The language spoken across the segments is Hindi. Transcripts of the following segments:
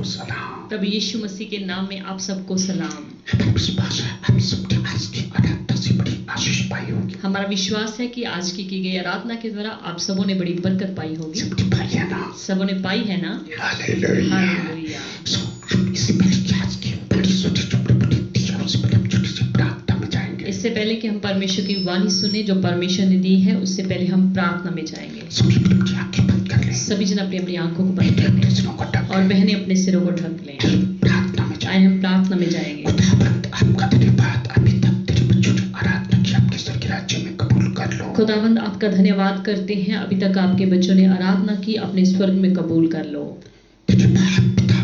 सलाम। प्रभु यीशु मसीह के नाम में आप सबको सलाम। हमें विश्वास है हम सबके आज की आराधना से बड़ी आशीष पाई होगी। हमारा विश्वास है कि आज की गई आराधना के द्वारा आप सबों ने बड़ी बरकत पाई होगी। सबने पाई है ना? सबों ने पाई है ना? हालेलुया। हालेलुया। हम इससे पहले कि आज की बड़ी छोटी छोटी दिया उससे पहले हम छोटी सी प्रार्थना में जाएंगे। इससे पहले कि हम परमेश्वर की वाणी सुने जो परमेश्वर ने दी है, उससे पहले हम प्रार्थना में जाएंगे। सभी अपनी आंखें बंद कर लें। सभी जन अपनी अपनी आंखों को बंद कर लें और बहनें अपने सिरों को ढक लें। प्रार्थना में आए हम प्रार्थना में जाएंगे। खुदावंद आपका धन्यवाद, अभी तक तेरे बच्चों ने आराधना की आपके स्वर्ग के राज्य में कबूल कर लो। खुदावंद आपका धन्यवाद करते हैं, अभी तक आपके बच्चों ने आराधना की, अपने स्वर्ग में कबूल कर लो। पिता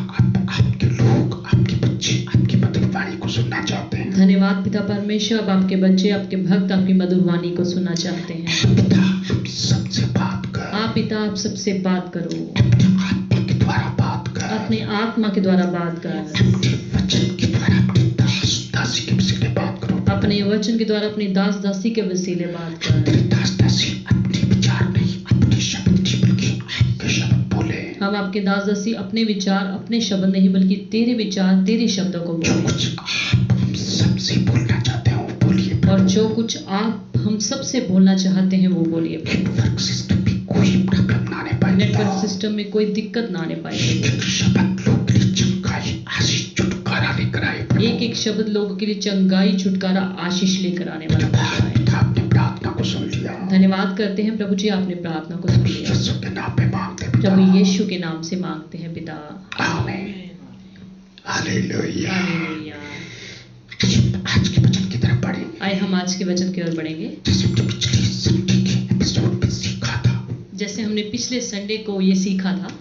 आपके लोग, आपके बच्चे आपकी मधुर वाणी को सुनना चाहते हैं। धन्यवाद पिता परमेश्वर, अब आपके बच्चे आपके भक्त आपकी मधुर वाणी को सुनना चाहते हैं। पिता हम सबसे बात कर। आप पिता आप सबसे बात करो, अपने आत्मा के द्वारा बात कर। अपने आत्मा के द्वारा बात कर। अपने वचन के द्वारा अपने दास दासी के वसीले बात करो। अपने वचन के द्वारा अपने दास दासी के वसीले बात कर। तेरे दास दासी अपने विचार नहीं अपने शब्द नहीं बल्कि आपके शब्द बोले। हम आपके दास दासी अपने विचार अपने शब्द नहीं बल्कि तेरे विचार तेरे शब्दों को जो बोले। कुछ आप हम सबसे बोलना चाहते हैं वो बोलिए। और जो कुछ आप हम सबसे बोलना चाहते हैं वो बोलिए। नेटवर्क सिस्टम में कोई प्रॉब्लम ना आने पाए। नेटवर्क सिस्टम में कोई दिक्कत ना आने पाए। एक शब्द लोग के लिए चंगाई आशीष छुटकारा लेकर आए। एक एक शब्द लोगों के लिए चंगाई छुटकारा आशीष लेकर आने वाला है। आपने प्रार्थना को सुन लिया। धन्यवाद करते हैं प्रभु जी, आपने प्रार्थना को सुन लिया। यीशु के नाम पे मांगते हैं पिता। प्रभु यीशु के नाम से मांगते हैं पिता, आमीन। हालेलुया। हालेलुया। आज के वचन की तरफ बढ़ेंगे। आइए हम आज के वचन की ओर बढ़ेंगे। जैसे हमने पिछले संडे के एपिसोड में सीखा था, जैसे हमने पिछले संडे को ये सीखा था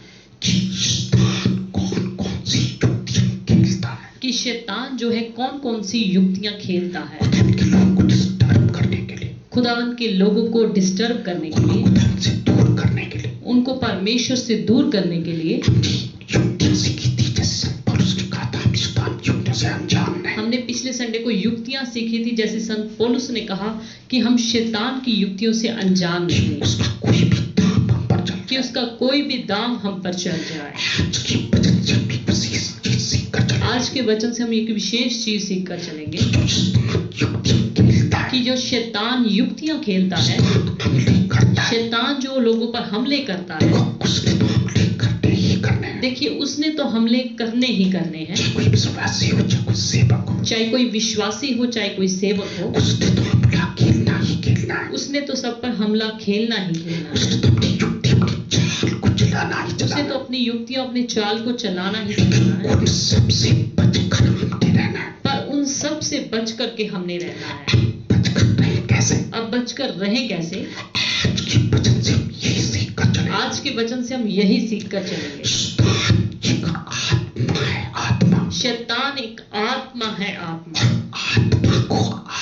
कि शैतान कौन कौन सी युक्तियां खेलता है। कि शैतान जो है कौन कौन सी युक्तियां खेलता है खुदावंद के लोगों को डिस्टर्ब करने के लिए, खुदावंत के लोगों को डिस्टर्ब करने के लिए, खुदावंद से दूर करने के लिए, उनको परमेश्वर से दूर करने के लिए। हमने युक्तियां सीखी थी। जैसे संत पौलुस ने कहा था हम शैतान युक्तियों से अनजान नहीं। हमने पिछले संडे को युक्तियां सीखी थी, जैसे संत पौलुस ने कहा कि हम शैतान की युक्तियों से अनजान नहीं, उसका कोई भी दाम हम पर चल कि उसका कोई भी दाम हम पर चल जाए। आज के वचन से हम एक विशेष चीज सीख कर चलेंगे। आज के वचन से हम एक विशेष चीज सीख कर चलेंगे जो शैतान युक्तियां खेलता है, कि जो शैतान युक्तियां खेलता है, हमले करता है, शैतान जो लोगों पर हमले करता है, उसने तो हमले करने ही करने हैं। देखिए उसने तो हमले करने ही करने हैं। चाहे कोई विश्वासी हो चाहे कोई सेवक हो, चाहे कोई विश्वासी हो चाहे कोई सेवक हो, उसने तो हमला खेलना ही खेलना है। उसने तो सब पर हमला खेलना ही खेलना है। उसने तो अपनी युक्ति अपनी चाल को चलाना ही उसने चलाना तो है। अपनी युक्तियों अपने चाल को चलाना ही चलाना है। उन सबसे बचकर हमने रहना है। पर उन सब से बच करके हमने रहना है। बचकर रहे कैसे? अब बचकर रहे कैसे? आज के वचन से हम यही सीख कर चलेंगे। आज के वचन से हम यही सीख कर चलेंगे। शैतान एक आत्मा है, आत्मा। शैतान एक आत्मा है, आत्मा। आत्मा को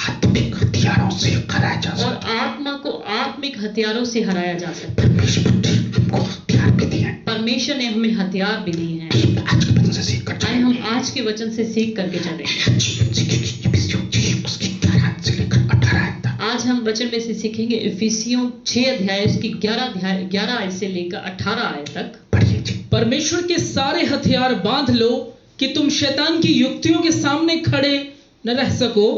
आत्मिक हथियारों से हराया जा और सकता है। आत्मा को आत्मिक हथियारों से हराया जा सकता है। परमेश्वर ने हमको हथियार भी दिए हैं। परमेश्वर ने हमें हथियार भी दिए हैं। आज के वचन से सीख कर आइए चलेंगे। हम आज के वचन से सीख करके चलेंगे। उसकी 11 से लेकर 18 तक। आज हम वचन में से सीखेंगे इफिसियों 6 अध्याय उसकी 11 आयत से लेकर 18 आयत तक। पढ़िए जी। परमेश्वर के सारे हथियार बांध लो कि तुम शैतान की युक्तियों के सामने खड़े न रह सको।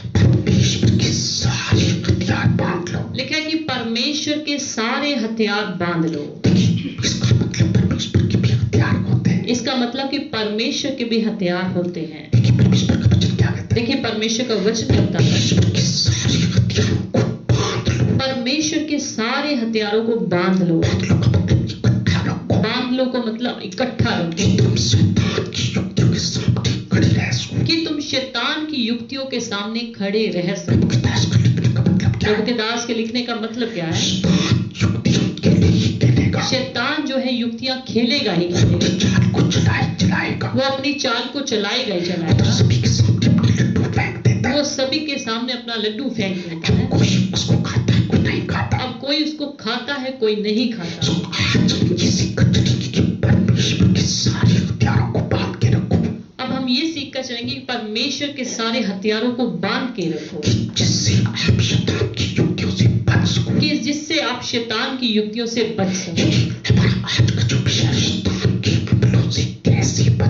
परमेश्वर के सारे हथियार बांध लो। लिखा है कि परमेश्वर के सारे हथियार बांध लो। देखिए इसका मतलब परमेश्वर के भी हथियार होते हैं। इसका मतलब कि परमेश्वर के भी हथियार होते हैं। देखिए परमेश्वर का वचन क्या कहता है? देखिए परमेश्वर का वचन कहता है परमेश्वर के सारे हथियारों को बांध लो। परमेश्वर के सारे हथियारों को बांध लो। बांध लो का मतलब इकट्ठा रखो। बांध लो का मतलब इकट्ठा रखो तुम शैतान की युक्तियों के सामने खड़े रह सको। कि तुम शैतान की युक्तियों के सामने खड़े रह सको। प्रभु के दास को लिखने का मतलब क्या प्रभु है? के दास के लिखने का मतलब क्या है? शैतान युक्तियों के लिए ही खेलेगा। शैतान जो है युक्तियां खेलेगा ही खेलेगा। चाल को चलाएगा। वो अपनी चाल को चलाएगा ही तो चलाएगा। सभी के सामने अपने लड्डू फेंक देता वो है। सभी के सामने अपना लड्डू फेंक देता है। कोई उसको खाता है कोई नहीं खाता। अब कोई उसको खाता है कोई नहीं खाता। तो आज हम ये सीख कर चलेंगे कि परमेश्वर के सारे हथियारों को बांध के रखो। अब हम ये सीख कर चलेंगे कि परमेश्वर के सारे हथियारों को बांध के रखो कि जिससे आप शैतान की युक्तियों से बच सको। कि जिससे आप शैतान की युक्तियों से बच सको। हमारा आज का जो विषय है शैतान के विपलों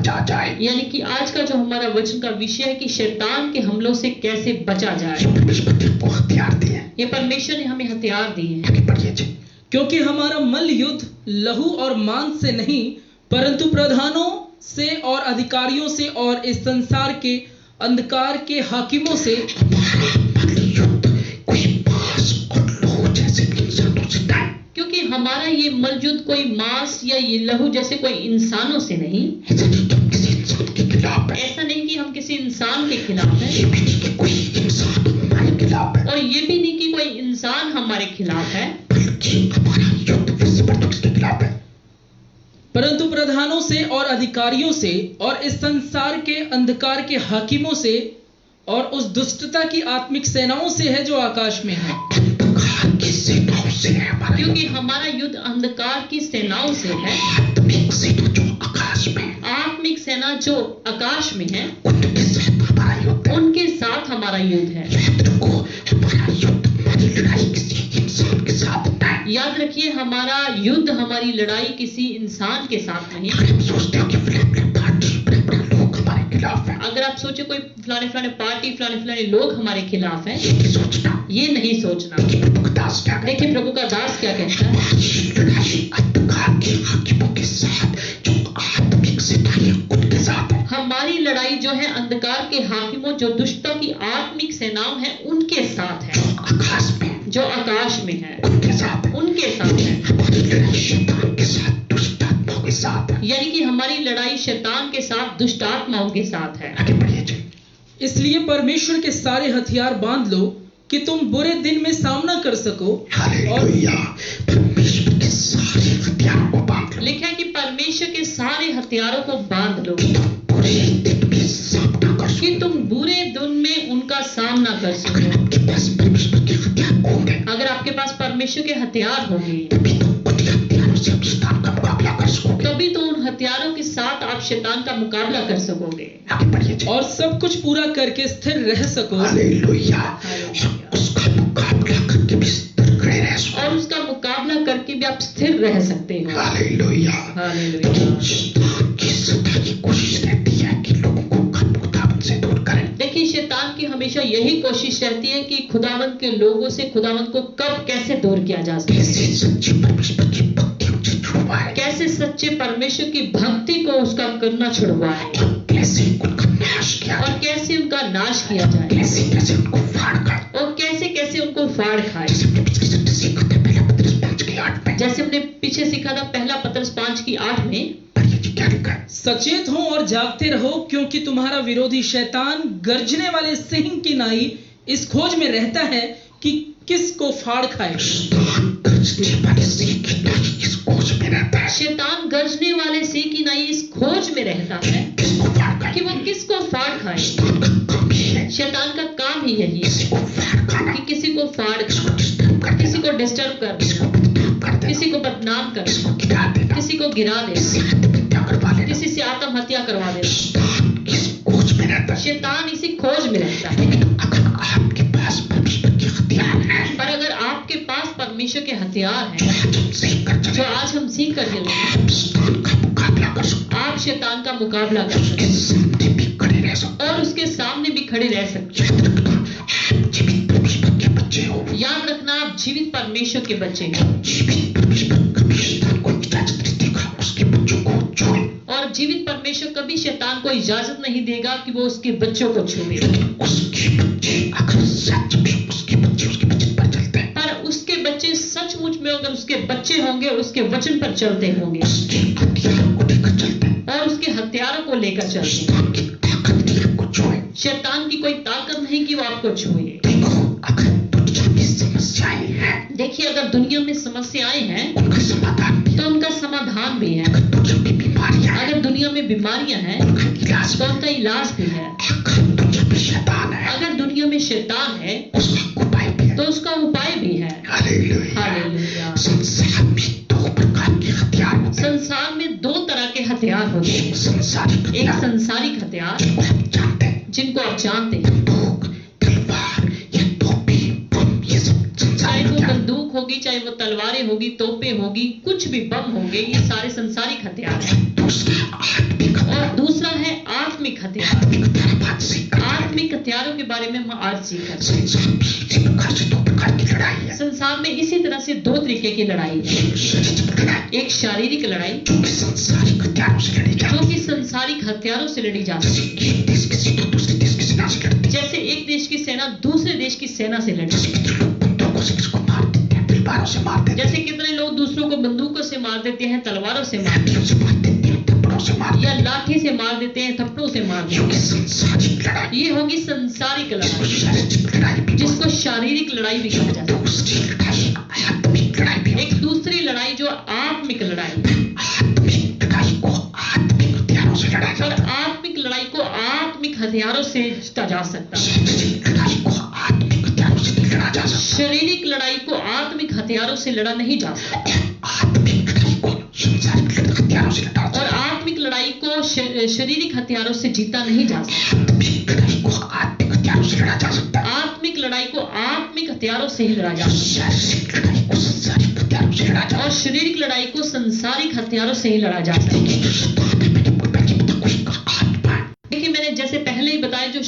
बचा जाए। यानी कि आज का जो हमारा वचन का विषय है कि शैतान के हमलों से कैसे बचा जाए। जो परमेश्वर ने आपको हथियार दिए हैं, ये परमेश्वर ने हमें हथियार दिए हैं। आगे बढ़िए जी। क्योंकि हमारा मल्ल युद्ध लहू और मांस से नहीं परंतु प्रधानों से और अधिकारियों से और इस संसार के अंधकार के हाकिमों से। हमारा युद्ध कोई मांस और लहू जैसे इंसानों से नहीं। क्योंकि हमारा ये मल्ल युद्ध कोई मांस या ये लहू जैसे कोई इंसानों से नहीं। ऐसा नहीं कि हम किसी इंसान के खिलाफ है, ऐसा नहीं कि हम किसी इंसान के खिलाफ हैं, ये भी नहीं कि कोई इंसान हमारे खिलाफ है, और ये भी नहीं कि कोई इंसान हमारे खिलाफ है, बल्कि हमारा युद्ध विश्व परदुख के खिलाफ है। परंतु प्रधानों से और अधिकारियों से और इस संसार के अंधकार के हाकिमों से और उस दुष्टता की आत्मिक सेनाओं से है जो आकाश में है। अंधकार की सेनाओं से है हमारा युद्ध। क्योंकि हमारा युद्ध अंधकार की सेनाओं से है। आत्मिक सेना जो आकाश में है, आत्मिक सेना जो आकाश में है, उनके साथ हमारा युद्ध है। उनके साथ हमारा युद्ध है। याद रखो, हमारा युद्ध, हमारी लड़ाई किसी इंसान के साथ नहीं। याद रखिए, हमारा युद्ध, हमारी लड़ाई किसी इंसान के साथ नहीं। अगर हम सोचते हो कि फलाने पार्टी, फलाने लोग हमारे खिलाफ है, अगर आप सोचे कोई फलाने पार्टी, फलाने लोग हमारे खिलाफ हैं, ये नहीं सोचना। ये नहीं सोचना। देखिए प्रभु का दास क्या कहता है। देखिए प्रभु का दास क्या कहता है। हमारी लड़ाई अंधकार के हाकिमों के साथ जो आत्मिक सेना है उनके साथ है। हमारी लड़ाई जो है अंधकार के हाकिमों, जो दुष्टता की आत्मिक सेनाओं है, उनके साथ है। जो आकाश में, जो आकाश में है, उनके साथ है। उनके साथ है। हमारी लड़ाई शैतान के साथ, दुष्ट आत्माओं के साथ है। यानी कि हमारी लड़ाई शैतान के साथ, दुष्ट आत्माओं के साथ है। आगे बढ़िए जी। इसलिए परमेश्वर के सारे हथियार बांध लो कि तुम बुरे दिन में सामना कर सको। और हालेलुया। परमेश्वर के सारे हथियारों को बांध लो लिखा है कि परमेश्वर के सारे हथियारों को बांध लो कि तुम बुरे दिन में सामना कर कि सको। तुम बुरे दिन में उनका सामना कर अगर सको। आपके पास परमेश्वर के हथियार होंगे, अगर आपके पास परमेश्वर के हथियार होंगे, तभी तुम उन हथियारों से अपने शैतान का मुकाबला कर सकोगे। तभी तो उन हथियारों के साथ आप शैतान का मुकाबला कर सकोगे आगे बढ़िए जी। और सब कुछ पूरा करके स्थिर रह सको। हालेलुया। और उसका मुकाबला करके भी स्थिर खड़े रह सको। और उसका मुकाबला करके भी आप स्थिर रह सकते हो। हालेलुया। हालेलुया। लेकिन शैतान की सदा ये कोशिश रहती है कि लोगों को खुदावंद से दूर करें। देखिए, शैतान की हमेशा यही कोशिश रहती है कि खुदावंद के लोगों से खुदावंद को कब कैसे दूर किया जा सके, कैसे सच्ची परमेश्वर की भक्ति उनसे छुड़वाए, कैसे सच्चे परमेश्वर की भक्ति को उसका करना छुड़वाए, और कैसे उनका नाश किया और जाए, कैसे उनका नाश किया जाए, कैसे कैसे उनको फाड़ खाए। और कैसे कैसे उनको फाड़ खाए। जैसे हमने पिछले संडे सीखा था पहला पत्रस 5:8 में। जैसे हमने पीछे सीखा था पहला पत्रस 5:8 में। पढ़िए जी क्या लिखा है। सचेत हो और जागते रहो, क्योंकि तुम्हारा विरोधी शैतान गर्जने वाले सिंह की नाई इस खोज में रहता है कि किसको फाड़ खाए। शैतान गरजने वाले सिंह की नाई इस खोज में रहता है। शैतान गरजने वाले सिंह की नाई इस खोज में रहता है किसको फाड़ खाए। कि वो किसको फाड़ खाए। शैतान का काम ही है शैतान का काम ही यही है किसी को फाड़ खाना, कि किसी को फाड़ किसी को खाना, डिस्टर्ब कर किसी देना, को डिस्टर्ब कर किसी को देना, बदनाम कर देना, किसी को बदनाम कर किसी देना, को गिरा देना, किसी को गिरा देना, किसी आत्महत्या करवा लेना। किसी से आत्महत्या करवा देना। शैतान किस खोज में रहता है। शैतान इसी खोज में रहता है। लेकिन अगर आपके पास परमेश्वर के हथियार हैं, पर अगर आपके पास परमेश्वर के हथियार तो हैं, आज हम सीख कर जो चले, आज हम सीख कर चले, आप शैतान का मुकाबला कर सकते आप शैतान का मुकाबला कर हैं, सकते उसके सामने भी खड़े रह सकते हैं और उसके सामने भी खड़े रह सकते हैं। याद रखना, आप जीवित परमेश्वर के बच्चे हो। हैं। याद रखना, आप जीवित परमेश्वर के बच्चे हैं। जीवित परमेश्वर कभी शैतान को इजाजत नहीं देगा उसके बच्चों को छुए। और जीवित परमेश्वर कभी शैतान को इजाजत नहीं देगा कि वो उसके बच्चों को छुए। लेकिन उसके बच्चे अगर सच में उसके वचन पर चलते हैं, पर उसके बच्चे सचमुच में अगर उसके बच्चे होंगे, उसके वचन पर चलते होंगे उसके हथियारों को लेकर चलते हैं, और उसके हथियारों को लेकर चलते हैं, शैतान की ताकत नहीं आपको छुए। शैतान की कोई ताकत नहीं कि वो आपको छुए। देखो, अगर दुनिया में समस्याएं हैं, देखिए, अगर दुनिया में समस्याएं हैं उनका समाधान भी है। तो उनका समाधान भी है। अगर दुनिया में बीमारियां हैं, अगर दुनिया में बीमारियां हैं उनका इलाज तो भी है। उनका इलाज भी है। अगर दुनिया में शैतान है, अगर दुनिया में शैतान है उसका उपाय भी है। तो उसका उपाय भी है। हालेलुया। हालेलुया। संसार में दो प्रकार के हथियार होते हैं। संसार में दो तरह के हथियार होते हैं। एक संसारिक एक हथियार संसारिक हथियार जिनको हम जानते हैं, जिनको आप जानते हैं, बंदूक, तलवार या तोपी, बम, ये सब चाहे संसारिक वो हथियार। बंदूक होगी, चाहे वो तलवारें होगी, तोपें होगी, कुछ भी बम होंगे, ये सारे संसारिक हथियार हैं। दूसरा आत्मिक और हथियार, दूसरा बारे में हम आज सीख रहे हैं। संसार में इसी प्रकार से 2 प्रकार की लड़ाई है। संसार में इसी तरह से 2 तरीके की लड़ाई है। एक शारीरिक लड़ाई, एक शारीरिक लड़ाई जो कि सांसारिक हथियारों से लड़ी जाती जो कि संसारिक हथियारों से लड़ी जाती है। जैसे एक देश किसी तो दूसरे देश की सेना से लड़ती है। जैसे एक देश की सेना दूसरे देश की सेना से लड़ती है। जैसे लोग बंदूकों से किसको मार देते हैं, तलवारों से मार देते जैसे कितने लोग दूसरों को बंदूकों से मार देते हैं, तलवारों से मार हैं, से मार देते हैं, थप्पड़ों से मार या देते लाठी से मार देते हैं, थप्पड़ों से मार हैं। देते जो हैं। कि सांसारिक लड़ाई, ये होगी संसारिक जिसको लड़ाई शारीरिक लड़ाई भी जिसको शारीरिक लड़ाई भी कहा जाता है। दूसरी लड़ाई आत्मिक लड़ाई भी एक दूसरी लड़ाई जो आत्मिक लड़ाई, आत्मिक लड़ाई को आत्मिक हथियारों से लड़ा और जाता है। आत्मिक लड़ाई को आत्मिक हथियारों से जीता जा सकता है। शारीरिक लड़ाई को आत्मिक हथियारों से नहीं लड़ा जा सकता। शारीरिक लड़ाई को आत्मिक हथियारों से लड़ा नहीं जा सकता, आत्मिक लड़ाई को संसारिक हथियारों से लड़ा और जाता है। आत्मिक लड़ाई को शारीरिक हथियारों से जीता नहीं जा सकता। आत्मिक लड़ाई को आत्मिक हथियारों से लड़ा जा सकता है। आत्मिक लड़ाई को आत्मिक हथियारों से ही लड़ा जा सकता है, शारीरिक लड़ाई को संसारिक हथियारों से लड़ा जाता और शारीरिक लड़ाई को संसारिक हथियारों से ही लड़ा जा सकता है। है। जो शैतान है, मैंने पहले बताया, उसका आत्मा है, देखिए, मैंने जैसे पहले ही बताया, जो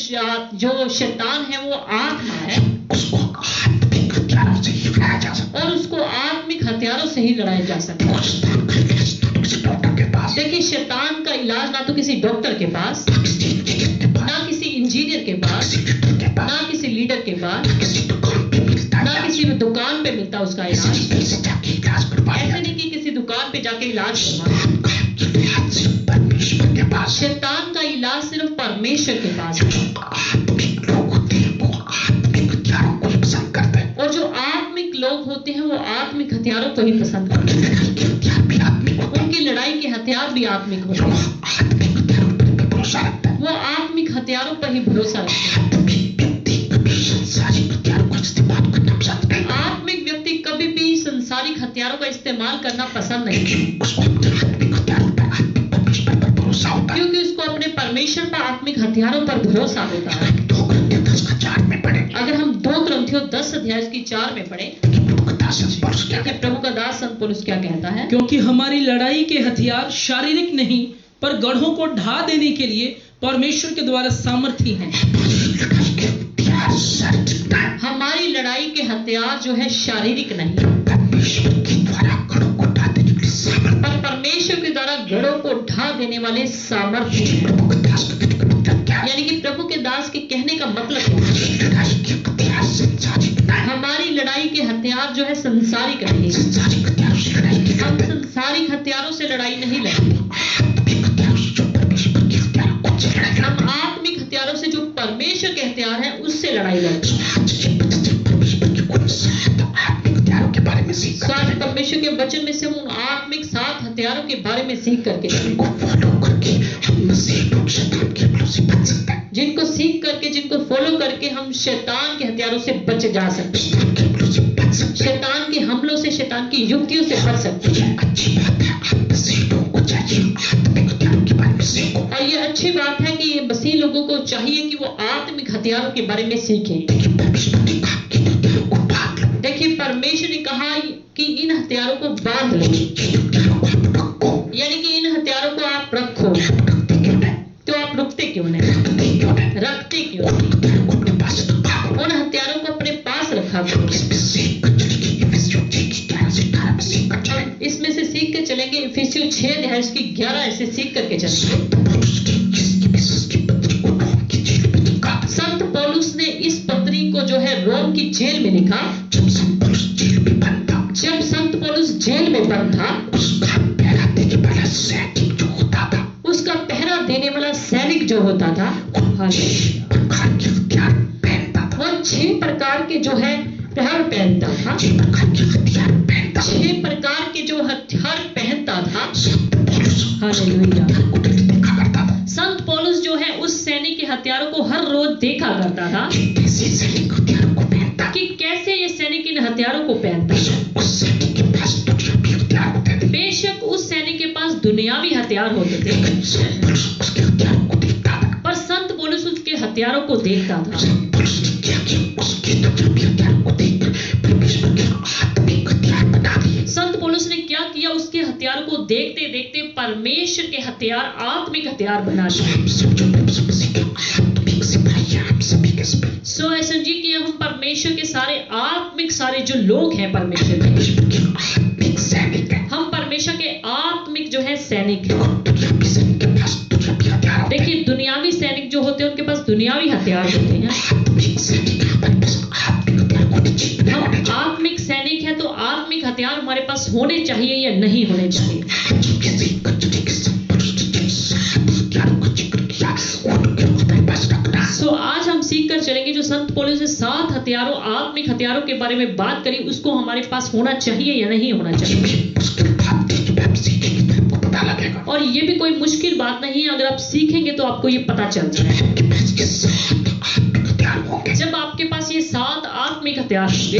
शैतान है वो आत्मा है, उसको आत्मिक हथियारों से ही लड़ा जा सकता है। और उसको आत्मिक हथियारों से ही लड़ाया जा सकता है। और शैतान का इलाज ना तो किसी डॉक्टर के पास, देखिए, शैतान का इलाज ना तो किसी डॉक्टर के पास, ना किसी इंजीनियर के पास, ना किसी इंजीनियर के पास, किसी लीडर के पास, ना किसी लीडर के पास, ना किसी दुकान पे मिलता है। ना किसी दुकान पे मिलता उसका ऐसे इलाज। नहीं कहीं से जाके इलाज करवाया ऐसे जाता नहीं कि किसी दुकान पे जाके इलाज है। करवाना। शैतान का इलाज सिर्फ परमेश्वर के पास है। शैतान का इलाज सिर्फ परमेश्वर के पास है, जो आत्मिक लोग होते हैं वो आत्मिक हथियारों को ही पसंद करते हैं। और जो आत्मिक लोग होते हैं वो आत्मिक हथियारों को ही पसंद करते हैं। लड़ाई के हथियार भी आत्मिक होते हैं। उनकी लड़ाई के हथियार भी आत्मिक होते जो हैं। आत्मिक हथियारों पर भी भरोसा रखता है। वो आत्मिक हथियारों पर ही भरोसा रखते हैं। आत्मिक व्यक्ति कभी सांसारिक हथियारों का इस्तेमाल करना पसंद नहीं करता, आत्मिक व्यक्ति कभी भी संसारिक हथियारों का इस्तेमाल करना पसंद नहीं करता, लेकिन उसको अपने आत्मिक हथियारों पर, आत्मिक परमेश्वर पर भरोसा होता है। क्योंकि उसको अपने परमेश्वर पर आत्मिक हथियारों पर भरोसा होता है। 2 Corinthians 10:4 में पढ़े अगर हम 2 ग्रंथियों 10 अध्याय की 4 में पढ़े कि प्रभु का दास संत पौलुस क्या कि प्रभु का दास संत पौलुस क्या कहता है, क्योंकि हमारी लड़ाई के हथियार शारीरिक नहीं पर गढ़ों को ढा देने के लिए परमेश्वर के द्वारा सामर्थी हैं। लड़ाई के हथियार शारीरिक नहीं, हमारी लड़ाई के हथियार जो है शारीरिक नहीं, परमेश्वर के द्वारा गढ़ों को ढा देने के लिए सामर्थ। पर परमेश्वर के द्वारा गढ़ों को ढा देने वाले सामर्थ्य हैं। प्रभु का दास का कहने का मतलब क्या है? यानी कि प्रभु के दास के कहने का मतलब क्या है? लड़ाई के हथियार संसारिक नहीं, हमारी लड़ाई के हथियार जो है संसारिक नहीं, संसारिक हथियारों से लड़ाई नहीं हम लड़ते। संसारिक हथियारों से लड़ाई नहीं लड़ते, आत्मिक हथियारों से जो परमेश्वर के हथियार उनसे लड़ाई हम लड़ते। आत्मिक हथियारों से जो परमेश्वर के हथियार हैं उससे लड़ाई लड़ते हैं। आज के बचन से परमेश्वर के कुछ 7 आत्मिक हथियारों के बारे में सीख तो आज करके परमेश्वर के वचन में से हम उन आत्मिक 7 हथियारों के बारे में सीख करके जिनको फॉलो करके हम मसीह लोग शैतान के हमलों से बच सकते हैं। जिनको सीख करके, जिनको फॉलो करके हम शैतान के हथियारों से बच जा सकते हैं, शैतान के हमलों से बच सकते हैं। शैतान के हमलों से, शैतान की युक्तियों से बच सकते हैं। ये अच्छी बात है, आप मसीह लोगों को चाहिए आत्मिक हथियारों के बारे में सीखो। और ये अच्छी बात है कि मसीह लोगों को चाहिए कि वो आत्मिक हथियारों के बारे में सीखें। लेकिन परमेश्वर ने कहा कि इन हथियारों को बांध लो, देखिए, परमेश्वर ने कहा कि इन हथियारों को बांध लो, इन हथियारों को आप रखो। यानी कि इन हथियारों को आप रखो। आप रखते क्यों नहीं? तो आप रुकते क्यों नहीं, रखते क्यों नहीं? रखते क्यों उन नहीं? हथियारों को अपने पास रखा करो। उन हथियारों को अपने पास रखा करो। इसमें सीख कर चलेगी इफिसियों 6:11-18 में सीख कर चलेंगे। हम इसमें से सीख के चलेंगे, इफिसियों 6:11 ऐसे सीख करके चलेंगे। संत पौलुस ने जिसकी विश्वास की पत्री को रोम की जेल में लिखा, संत पौलुस ने इस पत्री को जो है रोम की जेल में लिखा। जब संत पौलुस जेल में बंद था, जब संत पौलुस जेल में बंद था, उसका पहरा देने वाला सैनिक जो होता था, उसका पहरा देने वाला सैनिक जो होता था, छह प्रकार के हथियार पहनता था। वो 6 प्रकार के जो है पहर पहनता था। 6 प्रकार के हथियार पहनता था। 6 प्रकार के जो हथियार पहनता था। संत पौलुस हालेलुया। हथियार को डेली देखा करता था। संत पौलुस जो है उस सैनिक के हथियारों को हर रोज देखा करता था कि कैसे सैनिक हथियारों को पहनता, कि कैसे ये सैनिक इन हथियारों को पहनता है। उस सैनिक के पास दुनियावी हथियार होते थे, बेशक उस सैनिक के पास दुनियावी हथियार होते थे, लेकिन संत पौलुस उसके हथियारों को देखता था। पर संत पौलुस उसके हथियारों को देखता था। संत पौलुस ने क्या किया? उसके दुनियावी हथियारों को देखकर परमेश्वर के आत्मिक हथियार बना दिए। संत पौलुस ने क्या किया? उसके हथियारों को देखते देखते परमेश्वर के हथियार, आत्मिक हथियार बना दिए। हम समझो मैं मसीह के आत्मिक सिपाही हैं। हम सभी के सभी सो ऐसा जी कि हम परमेश्वर के सारे आत्मिक सारे जो लोग हैं परमेश्वर के, परमेश्वर के आत्मिक सैनिक हैं। हम परमेश्वर के आत्मिक जो है सैनिक हैं। दुनियावी सैनिक के पास दुनियावी हथियार होते हैं। देखिए दुनियावी सैनिक जो होते हैं उनके पास दुनियावी हथियार होते हैं। आत्मिक सैनिक हमारे पास आत्मिक हथियार होने चाहिए, हम होने चाहिए। आत्मिक सैनिक हैं तो आत्मिक हथियार हमारे पास होने चाहिए या नहीं होने चाहिए। आज किसी कचरे के सब पुरुष ने जिन 7 हथियारों का जिक्र किया उनके अपने पास रखना। सो आज हम सीख कर चलेंगे जो संत पौलुस ने 7 हथियारों आत्मिक हथियारों के बारे में बात करी उसको हमारे पास होना चाहिए या नहीं होना चाहिए। उसके बाद जब हम सीखेंगे तो आपको पता लगेगा। और ये भी कोई मुश्किल बात नहीं है, अगर आप सीखेंगे तो आपको ये पता चल जाएगा। आपके पास ये 7 आत्मिक हथियार होंगे। जब आपके पास ये 7 आत्मिक हथियार होंगे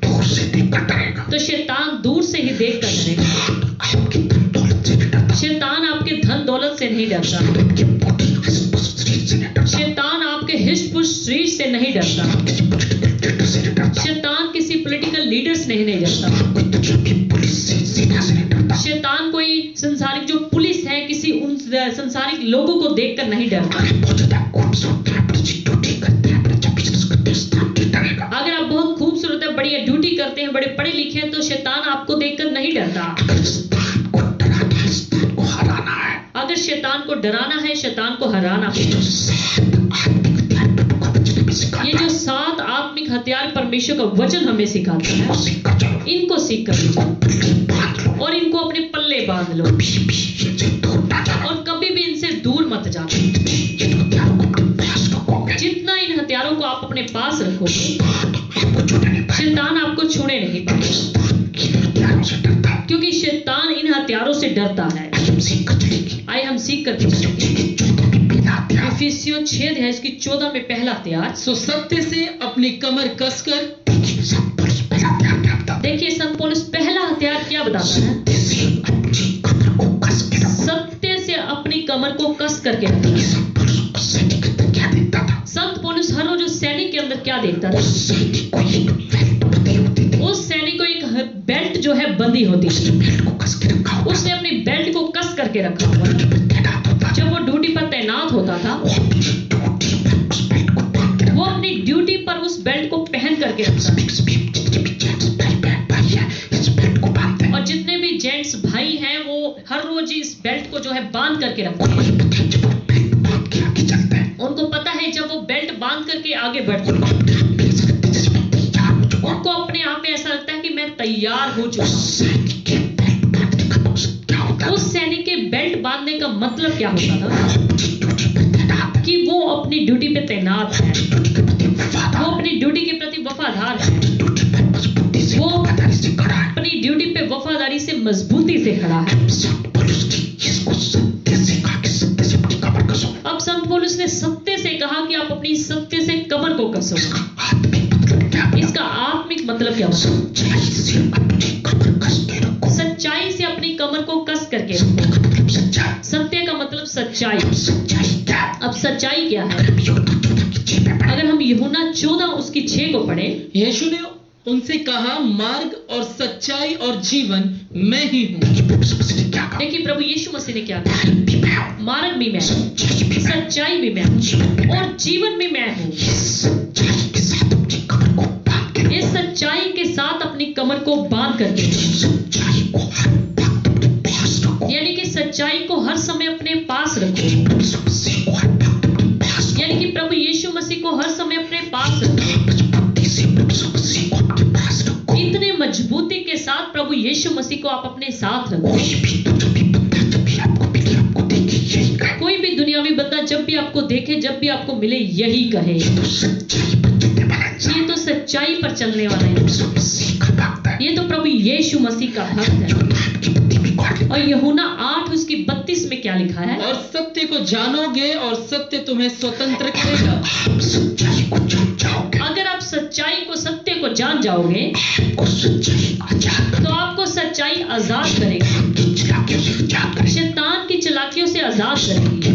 दूर से देखकर डरेगा। तो शैतान दूर से ही देख कर डरेगा। आपके धन दौलत से नहीं डरता। शैतान आपके धन दौलत से नहीं डरता। आपके मोटी हस्त-पुस्त शरीर से नहीं डरता। शैतान आपके हिष्ट-पुष्ट शरीर से नहीं डरता। किसी पॉलिटिकल लीडर से नहीं डरता। शैतान किसी पॉलिटिकल लीडर से नहीं डरता। कोई दुनियावी पुलिस से सेना से नहीं डरता। शैतान कोई संसारिक जो पुलिस है किसी उन संसारिक लोगों को देखकर नहीं डरता। अगर बहुत ज्यादा खूबसूरत है, बड़ी सी ड्यूटी करते हैं, बड़ा अच्छा बिजनेस करते हैं, शैतान नहीं डरेगा। अगर आप बहुत खूबसूरत है, बढ़िया ड्यूटी करते हैं, बड़े पढ़े लिखे हैं तो शैतान आपको देखकर नहीं डरता। अगर शैतान को डराना है, शैतान को हराना है, अगर शैतान को डराना है, शैतान को हराना ये है, जो 7 आत्मिक हथियार प्रभु का वचन हमें सिखाता ये जो है, 7 आत्मिक हथियार परमेश्वर का वचन हमें सिखाता इनको है, सीखकर चलो, इनको सीख कर लीजिए पल्ले बांध लो, और इनको अपने पल्ले बांध लो कभी भी इनसे दूर ना जाना। और कभी भी इनसे दूर मत जाना। जितने इन हथियारों को अपने पास रखोगे, जितना इन हथियारों को आप अपने पास रखोगे आपको छूने नहीं पाएगा। शैतान आपको छूने नहीं पाएगा, शैतान इन हथियारों से डरता है। क्योंकि शैतान इन हथियारों से डरता है। आज हम सीखकर चलेंगे। आइए हम सीख कर चलेंगे। ये 14 में पहला हथियार, इफिसियों 6 है इसकी 14 में पहला हथियार। सो सत्य से अपनी कमर कसकर देखिए सब पुरुष पहला हथियार क्या बताता है? देखिए संत पौलुस पहला हथियार क्या बताता है? सत्य से अपनी कमर को कस के रखो। सत्य से अपनी कमर को कस करके रखना। ये सब पुरुष को सैनिक के अंदर क्या देखता था? संत पौलुस हर रोज उस सैनिक के अंदर क्या देखता था? उस सैनिक को एक बेल्ट बंधी होती थी। उस सैनिक को एक बेल्ट जो है बंदी होती उसने थी। बेल्ट को कस के रखा होता उसने अपनी बेल्ट को कस करके रखा हुआ। था। जब तैनात होता था, जब वो ड्यूटी पर तैनात होता था वो अपनी ड्यूटी पर उस बेल्ट को बांध के वो रखता अपनी ड्यूटी पर उस बेल्ट को पहन करके रखता था। था। जितने भी जेंट्स भाई है, इस बेल्ट को बांधते हैं। और जितने भी जेंट्स भाई हैं वो हर रोज इस बेल्ट को जो है बांध करके रखते उनको हैं। ये पता है जब वो बेल्ट बांध के आगे चलते हैं, उनको पता है जब वो बेल्ट बांध करके आगे बढ़ते हैं उनको अपने आप में ऐसा लगता है जैसे मैं तैयार हो चुका हूं। उनको अपने आप में ऐसा लगता है कि मैं तैयार हो चुका उस हूँ। सैनिक के बेल्ट बांधने का मकसद क्या होता उस था? सैनिक के बेल्ट बांधने का मतलब क्या होता था? वो अपनी ड्यूटी पर तैनात है, कि वो अपनी ड्यूटी पे तैनात है, ड्यूटी के प्रति वफादार वो है, अपनी ड्यूटी के प्रति वफादार है, ड्यूटी पर मजबूती से वो वफादारी से खड़ा है। अपनी ड्यूटी पे वफादारी से मजबूती से खड़ा है। संत पौलुस ने इसको सत्य से कहा कि सत्य से अपनी कमर कसो। अब संत पौलुस ने सत्य से कहा कि आप अपनी सत्य से कमर को कसो। इसका आत्मिक मतलब क्या बता? इसका आत्मिक मतलब क्या होता है? सच्चाई से अपनी कमर कस के रखो। सच्चाई से अपनी कमर को कस करके सत्य रखो। का मतलब सच्चाई। सत्य का मतलब सच्चाई। अब सच्चाई क्या? अब सच्चाई क्या है? अगर हम यूहन्ना 14 की 6 में पढ़ें, अगर हम यूहन्ना 14 उसकी 6 को पढ़े, यीशु ने उनसे कहा, मार्ग और सच्चाई और जीवन मैं ही हूँ। देखिए प्रभु यीशु मसीह ने क्या कहा? देखिए प्रभु यीशु मसीह ने क्या कहा? मार्ग भी मैं हूं, मार्ग भी मैं हूँ, सच्चाई भी मैं हूं, सच्चाई भी मैं हूँ जीवन भी मैं हूं। और जीवन भी मैं हूँ। इस सच्चाई के साथ अपनी कमर को बांध के रखो। इस सच्चाई के साथ अपनी कमर को बांध करके रखो। सच्चाई को हर वक्त अपने पास रखो। यानी कि सच्चाई को हर समय अपने पास रखो। प्रभु यीशु मसीह को हर वक्त अपने पास रखो। यानी कि प्रभु यीशु मसीह को हर समय अपने पास रखो। मजबूती से प्रभु यीशु मसीह को अपने पास रखो। इतने मजबूती के साथ प्रभु यीशु मसीह को आप अपने साथ रखो। कोई भी दुनियावी बंदा जब भी आपको मिले, आपको देखे यही कहे, कोई भी दुनियावी बंदा जब भी आपको देखे, जब भी आपको मिले, यही कहे, तो सच्चाई पर चलने वाला इंसान ये तो सच्चाई पर चलने वाला है, यीशु मसीह का भक्त है। ये तो प्रभु यीशु मसीह का भक्त है। यूहन्ना 8 की 32 में क्या लिखा और यूहन्ना 8 उसकी 32 में क्या लिखा है? और सत्य को जानोगे और सत्य तुम्हें स्वतंत्र करेगा। आप सच्चाई को जान जाओगे, अगर आप सच्चाई को, सत्य को जान जाओगे आपको सच्चाई आजाद तो आपको सच्चाई आजाद करेगी, की चालाकियों से आजाद करेगी, शैतान की चालाकियों से आजाद करेगी।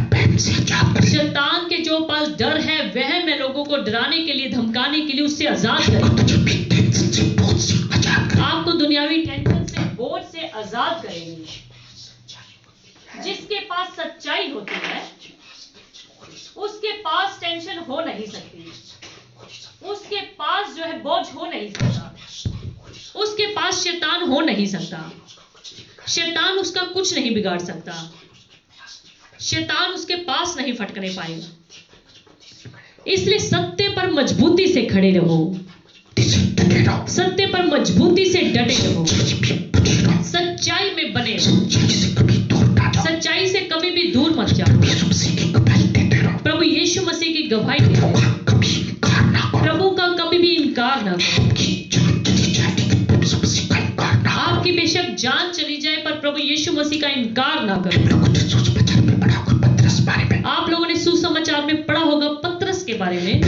भय से आजाद करेगी, शैतान के जो पास डर है वह मैं लोगों को डराने के लिए, धमकाने के लिए उससे आजाद करेगी। आपको जब भी टेंशन से बोझ से आजाद करेगी। आपको दुनियावी टेंशन से, बोझ से आजाद करेगी। जिसके पास सच्चाई होती है, उसके पास टेंशन हो नहीं सकती, उसके पास जो है बोझ हो नहीं सकता, उसके पास शैतान हो नहीं सकता, शैतान उसका कुछ नहीं बिगाड़ सकता, शैतान उसके पास नहीं फटकने पाएगा। इसलिए सत्य पर मजबूती से खड़े रहो, सत्य पर मजबूती से डटे रहो, सच्चाई में बने रहो, सच्चाई से कभी भी दूर मत जाओ। प्रभु यीशु मसीह की गवाही दे, प्रभु का कभी भी इनकार ना करो। आपकी बेशक जान चली जाए पर प्रभु यीशु मसीह का इनकार ना करो। आप लोगों ने सुसमाचार में पढ़ा होगा पतरस के बारे में।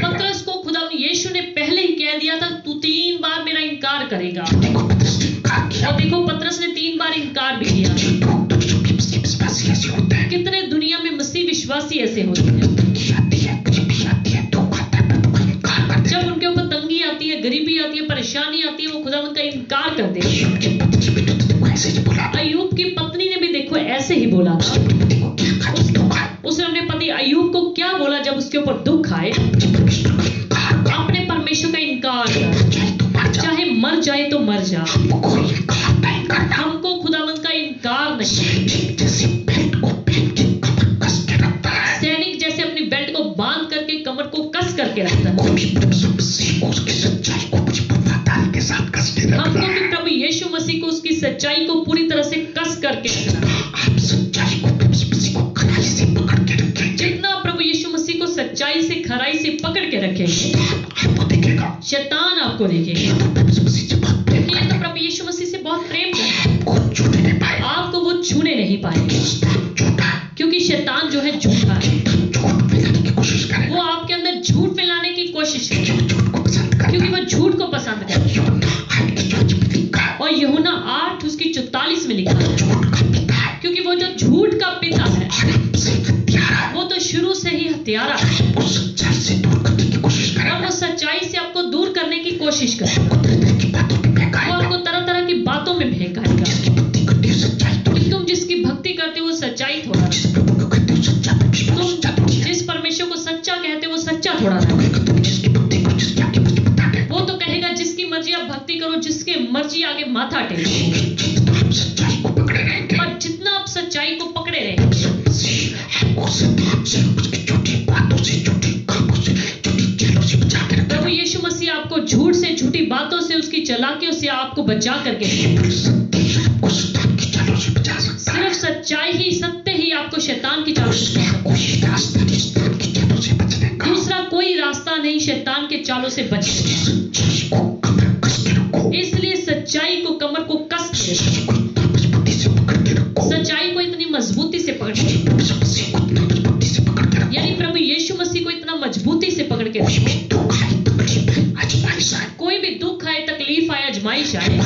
पतरस को खुदा यीशु ने पहले ही कह दिया था, तू 3 बार मेरा इनकार करेगा। और देखो पतरस ने 3 बार इनकार भी किया। कितने दुनिया में मसीह विश्वासी ऐसे होते हैं, जब उनके ऊपर तंगी आती है, गरीबी आती है, परेशानी आती है, वो खुदावंद का इनकार कर देते हैं। अय्यूब की पत्नी ने भी देखो ऐसे ही बोला था। उसने अपने पति अय्यूब को क्या बोला जब उसके ऊपर दुख आए? अपने परमेश्वर का इनकार कर, चाहे मर जाए तो मर जा, हमको खुदावंद का इनकार नहीं। सैनिक जैसे अपनी बेल्ट को बांध करके कमर को कस करके रखता है, हमको भी प्रभु यीशु मसीह को उसकी सच्चाई को पूरी तरह से कस करके रखना। जितना प्रभु यीशु मसीह को सच्चाई से खराई से पकड़ के रखेंगे, शैतान आपको देखेगा, क्योंकि ये तो प्रभु यीशु मसीह से बहुत प्रेम करता है, आपको वो छूने नहीं पाएंगे, क्योंकि शैतान जो है झूठा है, वो आपके अंदर झूठ फैलाने की कोशिश करे, क्योंकि वो झूठ को पसंद करता है। और यूहन्ना 8:44 में लिखा है, क्योंकि वो जो झूठ का पिता है वो तो शुरू से ही हत्यारा है, और वो सच्चाई से आपको दूर करने की कोशिश करेगा, वो आपको तरह तरह की बातों में बहकाएगा। तुम जिसकी भक्ति करते हो वो सच्चाई थोड़ा, तुम जिस परमेश्वर को सच्चा कहते हो वो सच्चा थोड़ा है। वो तो कहेगा जिसकी मर्जी आप भक्ति करो, जिसके मर्जी आगे माथा टेको, पर जितना आप सच्चाई को पकड़े रहेंगे, प्रभु यीशु मसीह आपको झूठ से, झूठी बातों से, उसकी चालाकियों से आपको बचा करके, सिर्फ सच्चाई ही, सत्य ही आपको शैतान की चालों से, दूसरा कोई रास्ता नहीं शैतान के चालों से बचने का। इसलिए सच्चाई को, कमर को कस के, सच्चाई को इतनी मजबूती से पकड़ के, यानी प्रभु यीशु मसीह को इतना मजबूती से पकड़ के, कोई भी दुख आए, तकलीफ आए, आजमाइश आए,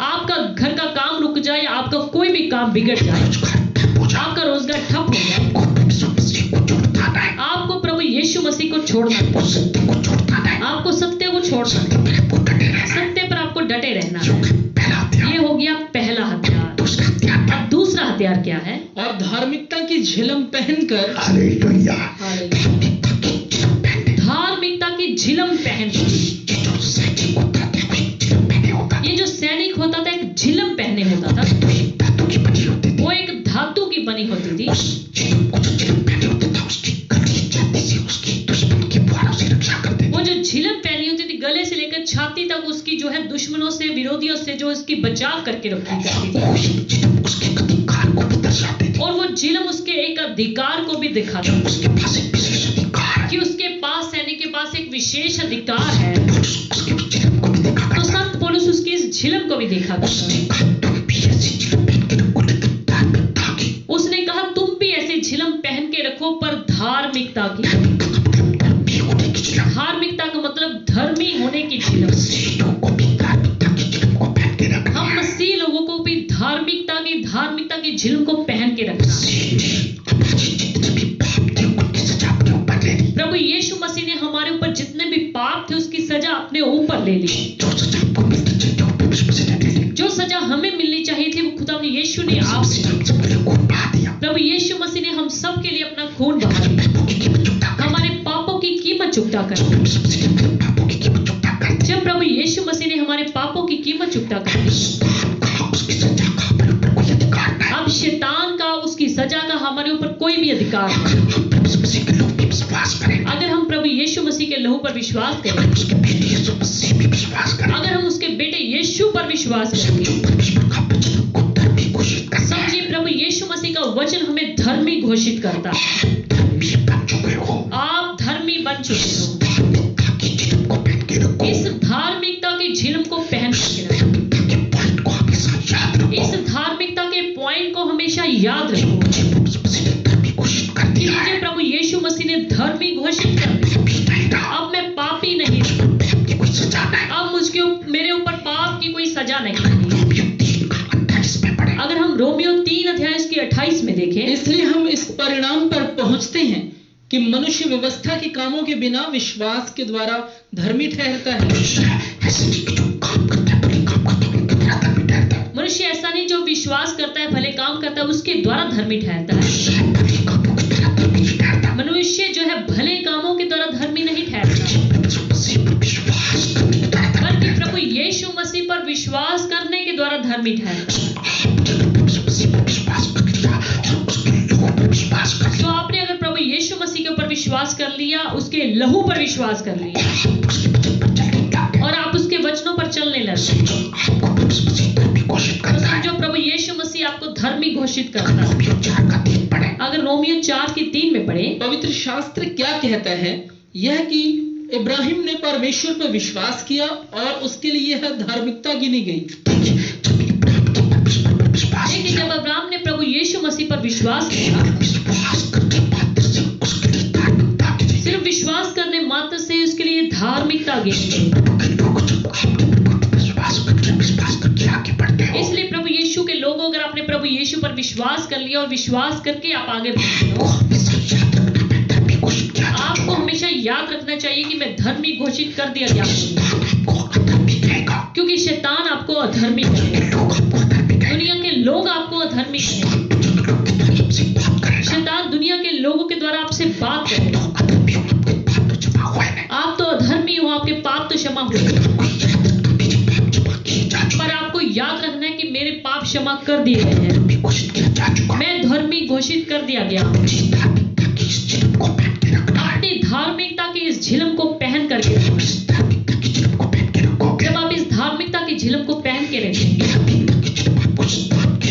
आपका घर का काम रुक जाए, आपका कोई भी काम बिगड़ जाए, आपका रोजगार ठप हो जाए, आपको प्रभु यीशु मसीह को छोड़ना है, आपको सत्य को छोड़ना है, सत्य पर आपको डटे रहना है। ये हो गया पहला हथियार। अब दूसरा हथियार क्या है? और धार्मिकता की झिलम पहनकर, धार्मिकता की झिलम पहनकर, ये जो सैनिक होता था एक झिलम पहने होता था, वो एक धातु की बनी होती थी। वो जो झिलम पहनी होती थी गले से लेकर छाती तक, उसकी जो है दुश्मनों से, विरोधियों से जो इसकी बचाव करके रखी जाती थी, और वो झिलम उसके एक अधिकार को भी दिखाता कि उसके पास, सैनिक के पास एक विशेष अधिकार है। तो संत पौलुस उसकी इस झिलम को भी देखा करता। उसने कहा तुम भी ऐसी झिलम पहन के रखो, पर धार्मिकता की। धार्मिकता का मतलब धर्मी होने की झिलम। हम मसीह लोगों को भी धार्मिकता की झिलम को पहन के रखना। प्रभु यीशु मसीह ने हमारे ऊपर जितने भी पाप थे उसकी सजा अपने ऊपर ले ली। जो सजा हमें मिलनी चाहिए थी वो खुदा यीशु ने प्रभु आप यीशु मसीह ने हमसे पहले खून बहा दिया। प्रभु यीशु मसीह ने हम सब के लिए अपना खून बहा दिया, पापों की कीमत चुकता कर दी। हमारे पापों की कीमत चुकता कर दी। प्रभु यीशु मसीह ने अपने पापों की कीमत चुकता कर दी। जब प्रभु यीशु मसीह ने हमारे पापों की कीमत चुकता कर दी, उसकी सजा का हमारे ऊपर कोई अधिकार नहीं। अब शैतान का, उसकी सजा का हमारे ऊपर कोई भी अधिकार नहीं। अगर हम प्रभु यीशु मसीह के लहू पे विश्वास करें, अगर हम प्रभु यीशु मसीह के लहू पर विश्वास करें, अगर उसके बेटे यीशु मसीह पे विश्वास करें, अगर हम उसके बेटे यीशु पर विश्वास करें, समझो परमेश्वर का वचन को धर्मी घोषित करता है। समझिए प्रभु यीशु मसीह का वचन हमें धर्मी घोषित करता है। धर्मी बन चुके हो। आप धर्मी बन चुके हो। धार्मिकता की झिलम को पहन के रखो। इस धार्मिकता की झिलम को पहन करके रखो। धार्मिकता के पॉइंट को हमेशा याद रखो। इस धार्मिकता के पॉइंट को हमेशा याद रखो। मुझे प्रभु यीशु मसीह ने धर्मी घोषित कर कि दिया है। मुझे प्रभु यीशु मसीह ने धर्मी घोषित कर दिया। पापी नहीं रहा। अब मैं पापी नहीं हूँ। पाप की कोई सजा नहीं। अब मेरे ऊपर पाप की कोई सजा नहीं है। रोमियो 3:28 में पढ़े। अगर हम रोमियो 3 अध्याय इसके 28 में देखें, इसलिए हम इस परिणाम पर पहुंचते हैं कि मनुष्य व्यवस्था के कामों के बिना विश्वास के द्वारा धर्मी ठहरता है। ऐसे नहीं कि जो काम करता है भले काम करता है उनके द्वारा धर्मी ठहरता है। मनुष्य ऐसा नहीं जो विश्वास करता है, भले काम करता है, उसके द्वारा धर्मी ठहरता है। मनुष्य भले कामों की तरह धर्मी नहीं ठहरता। मनुष्य जो है भले कामों के द्वारा धर्मी नहीं ठहरता, प्रभु यीशु मसीह पर विश्वास करने के द्वारा धर्मी बल्कि ठहरता प्रभु यीशु मसीह पर विश्वास करने के द्वारा धर्मी ठहरता है। है। प्रभु यीशु मसीह पर विश्वास कर लिया और उसके लोगों पर विश्वास कर तो लिया, आपने अगर प्रभु यीशु मसीह के ऊपर विश्वास कर लिया, उसके लहू पर विश्वास कर लिया उसके वचन पर चलने लगे, और आप उसके वचनों पर चलने लगे, समझो आपको प्रभु यीशु मसीह धर्मी घोषित तो करता है। समझो प्रभु यीशु मसीह आपको धर्मी घोषित करता है। रोमियो 4:3 पढ़े। अगर रोमियो 4:3 में पढ़े, पवित्र शास्त्र क्या कहता है? यह कि इब्राहिम ने परमेश्वर पर विश्वास किया और उसके लिए यह धार्मिकता गिनी गई। देखिए, जब इब्राहिम ने परमेश्वर पर विश्वास देखिए किया, जब अब्राहम ने प्रभु यीशु मसीह पर विश्वास किया, केवल विश्वास करके मात्र से उसके लिए धार्मिकता की गई। सिर्फ विश्वास करने मात्र से उसके लिए धार्मिकता गिनी गई। प्रभु के लोग जब आपने प्रभु पर विश्वास करके आगे बढ़ते हो, इसलिए प्रभु यीशु के लोगों, अगर आपने प्रभु यीशु पर विश्वास कर लिया और विश्वास करके आप आगे बढ़ते आपको हो, हमेशा याद रखना मैं धर्मी घोषित किया जा आपको चुका हूं। हमेशा याद रखना चाहिए कि मैं धर्मी घोषित कर दिया गया हूं। आपको अधर्मी कहेगा, क्योंकि शैतान आपको अधर्मी कहेगा, लोग आपको अधर्मी कहेंगे। दुनिया के लोग आपको अधर्मी कहेंगे, आपसे बात करेगा, शैतान दुनिया के लोगों के द्वारा आपसे बात करेगा। तो अधर्मी हो, आपके पाप तो जमा हुआ है नहीं। आप तो अधर्मी हो, आपके पाप तो क्षमा हुए, आपको याद रखना पर आपको याद रखना है कि पाप जमा किए जा चुके है कि मेरे पाप क्षमा कर दिए गए हैं, धर्मी घोषित किया जा चुका है। मैं धर्मी घोषित कर दिया गया हूं। इस धार्मिकता की इस झिलम को पहन के रखना है। अपनी धार्मिकता की इस झिलम को पहन करके रखो। इस धार्मिकता की झिलम को पहन के रखोगे, जब आप इस धार्मिकता की झिलम को पहन के रखेंगे, धार्मिकता की झिलम आपको शैतान की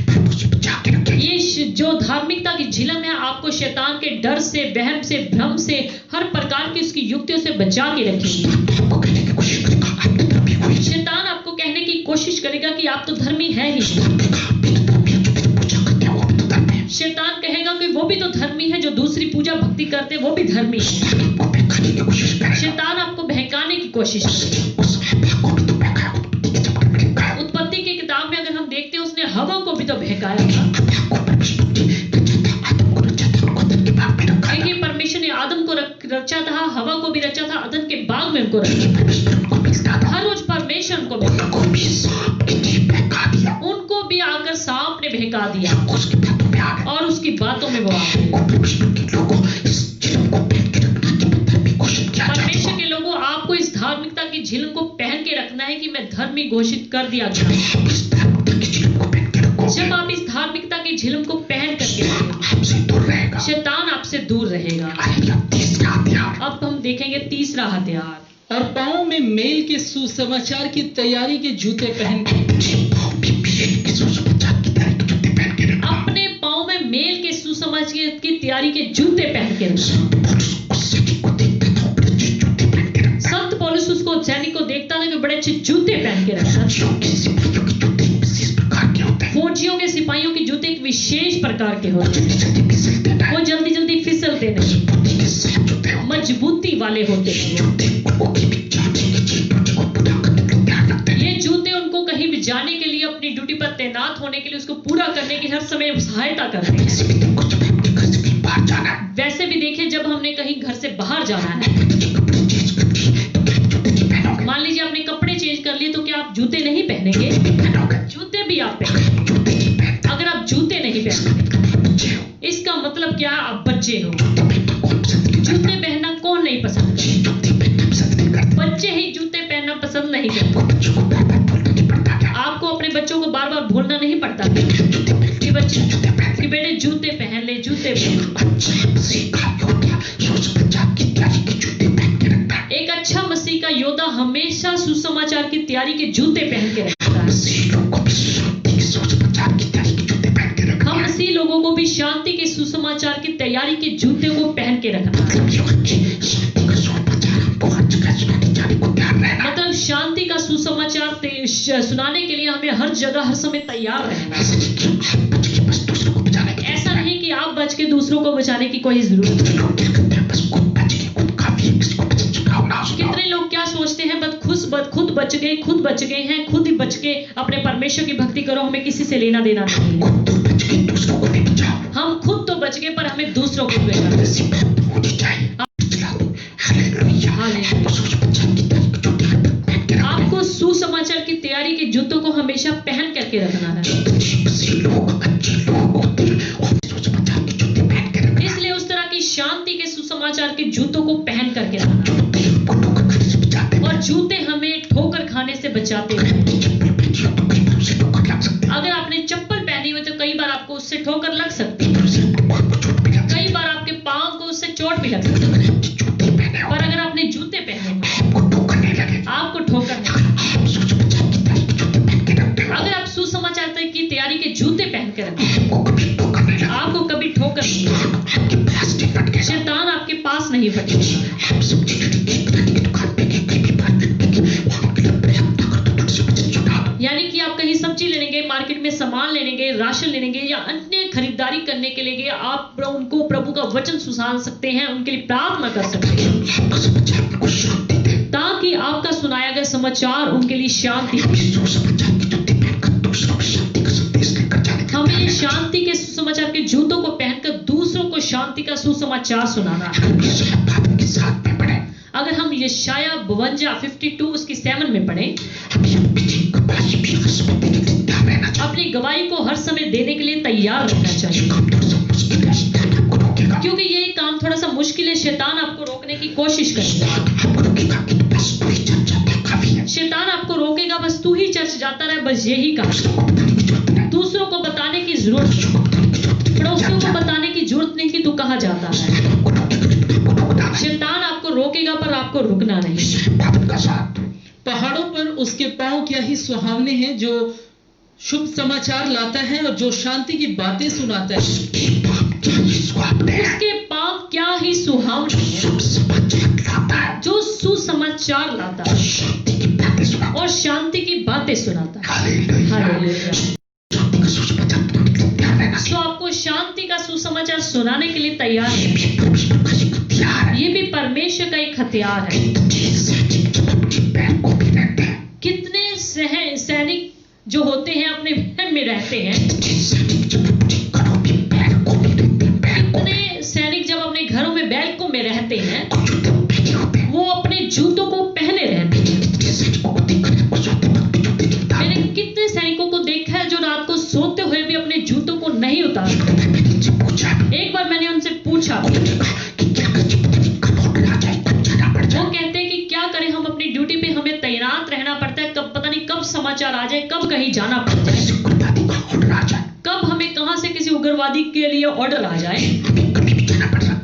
प्रभु से बचा के रखेगी। ये जो धार्मिकता की झिलम है आपको शैतान के डर से, वहम से, भ्रम से, हर प्रकार की उसकी युक्तियों से बचा के रखेगी। आपको कहने की कोशिश करेगा आप तो धर्मी हुए। शैतान आपको कहने की कोशिश करेगा कि आप तो धर्मी है ही। शैतान कहेगा कि वो भी तो धर्मी है, जो दूसरी पूजा भक्ति करते हैं वो भी धर्मी है। शैतान आपको बहकाने की कोशिश करेगा। उत्पत्ति की किताब में अगर हम देखते हैं, उसने हवा को भी तो बहकाया था। देखिए परमेश्वर ने आदम को रचा था, हवा को भी रचा था, अदन के बाग में उनको रखा। हर रोज परमेश्वर उनको उनको भी आकर सांप ने बहका दिया और उसकी बातों में वो आ गए। परमेश्वर के लोगों, आपको इस धार्मिकता की झिलम को पहन के रखना है कि मैं धर्मी घोषित कर दिया गया। जब आप इस धार्मिकता की झिलम को पहन करके रखेंगे, शैतान आपसे दूर रहेगा। अब हम देखेंगे तीसरा हथियार। और पाँव में मेल के सुसमाचार की तैयारी के जूते पहन के, अपने पाँव में मेल के सुसमाचार की तैयारी के जूते पहन के रखें। संत पौलुस उसको सैनिक को देखता था कि बड़े अच्छे जूते पहन के रखता। फौजियों के सिपाहियों के जूते एक विशेष प्रकार के होते हैं, वो जल्दी जल्दी फिसलते नहीं, मजबूती वाले होते हैं। ये जूते उनको कहीं भी जाने के लिए, अपनी ड्यूटी पर तैनात होने के लिए, उसको पूरा करने की हर समय सहायता करते हैं। वैसे भी देखिए, जब हमने कहीं घर से बाहर जाना है, मान लीजिए आपने कपड़े चेंज कर लिए, तो क्या आप जूते पहनेंगे, जूते भी आप पहनेंगे। अगर आप जूते नहीं पहनते, इसका मतलब क्या? आप बच्चे हो। जूते पहनना कौन नहीं पसंद करता? बच्चे ही जूते पहनना पसंद नहीं करते। आपको अपने बच्चों को बार बार बोलना नहीं पड़ता कि बच्चे कि बेटे जूते पहन ले, जूते एक अच्छा मसीह का योद्धा हमेशा सुसमाचार की तैयारी के जूते पहन के रखता है। हम मसीह लोगों को भी शांति के सुसमाचार की तैयारी के जूते को पहन के रखना है। मतलब शांति का सुसमाचार सुनाने के लिए हमें हर जगह हर समय तैयार रहना है। ऐसा नहीं कि आप बच के दूसरों को बचाने की कोई जरूरत नहीं। कितने लोग क्या सोचते हैं, खुद बच गए हैं, खुद ही बच के अपने परमेश्वर की भक्ति करो, हमें किसी से लेना देना नहीं। हम खुद तो बच गए पर हमें दूसरों को आपको सुसमाचार की तैयारी के जूतों को हमेशा पहन करके रखना है। इसलिए उस तरह की शांति के सुसमाचार के जूतों को पहन करके रखना। और जूते हमें ठोकर खाने से बचाते हैं। अगर आपने चप्पल पहनी हुई तो कई बार आपको उससे ठोकर लग सकती है, कई बार आपके पांव को उससे चोट भी लग सकती है। पर अगर आपने जूते पहने आपको ठोकर नहीं। अगर आप सुसमाचार की तैयारी के जूते पहन कर रखें, आपको कभी ठोकर नहीं, शैतान आपके पास नहीं फटेगा। यानी कि आप कहीं सब्जी लेने गए, मार्केट में सामान लेने गए, राशन लेने गए या अन्य खरीदारी करने के लिए गए, आप उनको प्रभु का वचन सुना सकते हैं, उनके लिए प्रार्थना कर सकते हैं ताकि आपका सुनाया गया समाचार उनके लिए शांति। हमें शांति के सुसमाचार के जूतों को पहनकर दूसरों को शांति का सुसमाचार सुनाना है। अगर हम यशाया 52 उसकी 7 में पढ़ें, अपनी गवाही को हर समय देने के लिए तैयार रहना चाहिए, क्योंकि ये काम थोड़ा सा मुश्किल है। शैतान आपको रोकने की कोशिश करेगा। शैतान आपको रोकेगा, बस तू ही चर्च जाता रहे, बस यही काम। दूसरों को बताने की जरूरत, पड़ोसियों को बताने की जरूरत नहीं कि तू कहाँ जाता है। शैतान आपको रोकेगा पर आपको रुकना नहीं। पहाड़ों पर उसके पांव क्या ही सुहावने हैं, जो शुभ समाचार लाता है और जो शांति की बातें सुनाता है। उसके पांव क्या ही सुहावने हैं, जो सुसमाचार लाता है और शांति की बातें सुनाता है। हालेलुया। तो आपको शांति का सुसमाचार सुनाने के लिए तैयार है। ये भी परमेश्वर का एक हथियार है। कितने सैनिक जो होते हैं अपने घर में रहते हैं, कितने सैनिक जब अपने घरों में बैलकों में रहते हैं, वो अपने जूतों को पहने रहते हैं। मैंने कितने सैनिकों को देखा है जो रात को सोते हुए भी अपने जूतों को नहीं उतारते। एक बार मैंने उनसे पूछा, वो कहते हैं कि क्या करें, हम अपनी ड्यूटी पे हमें तैनात रहना पड़ता है, कब पता नहीं कब समाचार आ जाए, कब कहीं जाना पड़ जाए, कब हमें कहां से किसी उग्रवादी के लिए ऑर्डर आ जाए,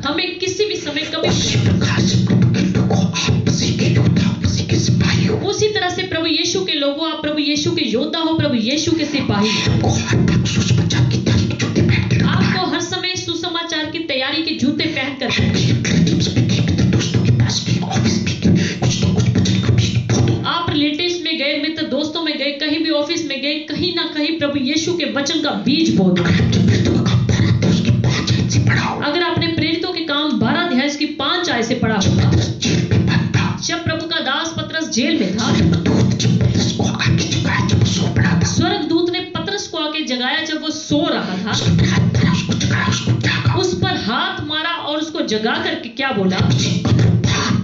हमें किसी भी समय कभी। उसी तरह से प्रभु यीशु के लोगों, आप प्रभु यीशु के योद्धा हो, प्रभु यीशु के सिपाही। आपको हर समय सुसमाचार की तैयारी के जूते पहनकर, आप रिलेटिव्स में गए, मित्र दोस्तों में गए, कहीं भी ऑफिस में गए, कहीं ना कहीं प्रभु यीशु के वचन का बीज बो दो। अगर आपने प्रेरितों के काम 12 अध्याय की 5 आयत से पढ़ा होगा, जब प्रभु का दास पतरस जेल में था, स्वर्गदूत ने पतरस को आके जगाया जब वो सो रहा था, उस पर हाथ मारा और उसको जगा करके क्या बोला,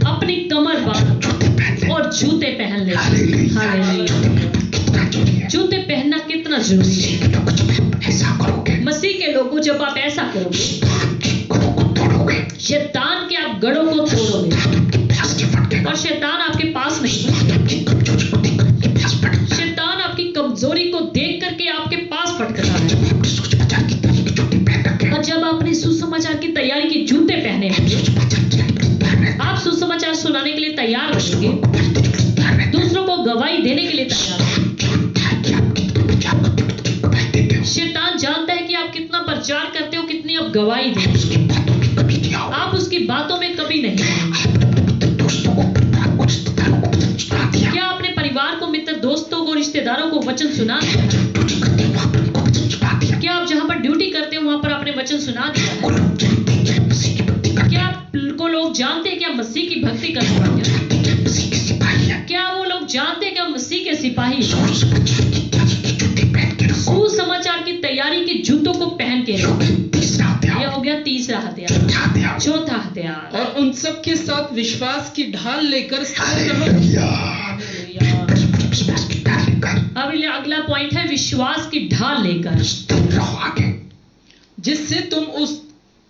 अपनी कमर बांध और जूते पहन ले। हालेलुया। जूते पहनना कितना जरूरी है। तो कुछ आप ऐसा करोगे, मसीह के लोगों, जब आप ऐसा करोगे, आपके गढ़ों को तोड़ोगे, शैतान के आप गढ़ों को तोड़ोगे आपके पास के फटकेगा, और शैतान आपके पास नहीं, आपकी कमजोरी को देख करके पास फटकता है। शैतान आपकी कमजोरी को देख करके आपके पास फटकता है। आपने सुसमाचार की तैयारी के जूते पहन रखे, और जब आपने सुसमाचार की तैयारी के जूते पहने हैं, सुसमाचार की तैयारी में आप सुसमाचार सुनाने के लिए तैयार रहेंगे, तैयार रहते दूसरों को गवाही देने के लिए तैयार हैं। हैं कि आप कितना प्रचार करते हो, कितनी गवाही देते हो, शैतान जानता है कि आप कितना प्रचार करते हो, कितनी आप गवाही देते उसकी बातों में कभी नहीं आओ, हो। आप उसकी बातों में कभी नहीं आए। आपने दोस्तों को, परिवार को, रिश्तेदारों को वचन सुना दिया, क्या आपने परिवार को, मित्र, दोस्तों को, रिश्तेदारों को वचन सुना दिया? ड्यूटी करते हो वहाँ पर उनको वचन सुना दिया। क्या आप जहाँ पर ड्यूटी करते हो वहां पर आपने वचन सुना दिया है? वो लोग जानते हैं कि आप मसीह की भक्ति करते क्या हैं, आपको लोग जानते हैं कि आप मसीह की भक्ति करते हैं? जानते हैं कि आप मसीह के सिपाही हैं। क्या वो लोग जानते हैं कि आप मसीह के सिपाही हैं? सुसमाचार की तैयारी के जूते पहन के रखो। सुसमाचार की तैयारी के जूतों को पहन के रखो। तीसरा हथियार, यह हो गया तीसरा हथियार। चौथा हथियार, चौथा हथियार, और उन सब के साथ विश्वास की ढाल लेकर स्थिर रहो। हालेलुया। विश्वास की ढाल लेकर अब अगला पॉइंट है विश्वास की ढाल लेकर, स्थिर रहो आगे। जिससे तुम उस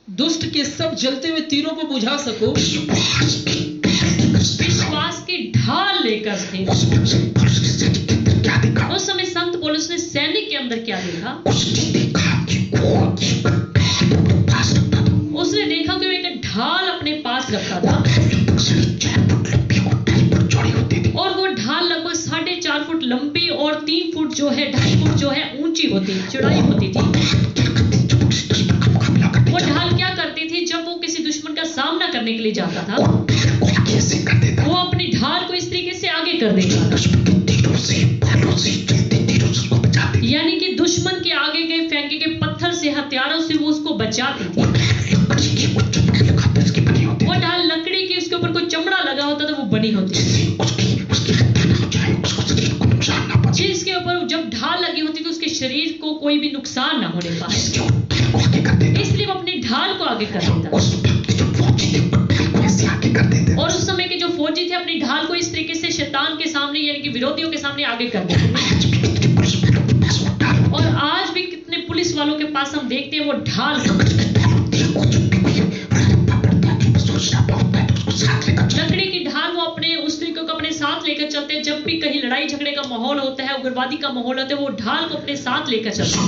दुष्ट के सब जलते हुए तीरों को बुझा सको। विश्वास की ढाल लेकर स्थिर रहो। विश्वास की ढाल लेकर स्थिर। उस समय से पौलुस के सैनिक के अंदर क्या देखा? उस समय संत पौलुस ने सैनिक के अंदर क्या देखा? उसने देखा कि वो एक ढाल अपने पास रखता था। उसने देखा कि वो एक ढाल अपने पास रखा था लगभग 4.5 फुट लंबी और 2.5 फुट चौड़ी होती थी। और वो ढाल लगभग 4.5 फुट लंबी और 3 फुट जो है, 2.5 फुट जो है ऊंची होती, चौड़ाई होती थी। वो ढाल क्या करती थी? जब वो किसी दुश्मन का सामना करने के लिए जाता था, वो अपनी ढाल को इस तरीके से आगे कर देता था, यानी कि दुश्मन के आगे गए फेंके गए पत्थर से, हथियारों से वो उसको बचाती थी। वो ढाल लकड़ी की, उसके ऊपर कोई चमड़ा लगा होता था, वो बनी होती थी, जिसके ऊपर जब ढाल लगी होती थी उसके शरीर को कोई भी नुकसान ना होने पाए, इसलिए वो अपनी ढाल को आगे कर देता। और उस समय के जो फौजी थे अपनी ढाल को इस तरीके से शैतान के सामने, यानी कि विरोधियों के सामने आगे कर देते थे। और आज भी कितने पुलिस वालों के पास हम देखते हैं वो ढाल, लकड़ी की ढाल, वो अपने उस तरीके को अपने साथ लेकर चलते हैं। जब भी कहीं लड़ाई झगड़े का माहौल होता है, उग्रवादी का माहौल होता है, वो ढाल को अपने साथ लेकर चलते हैं।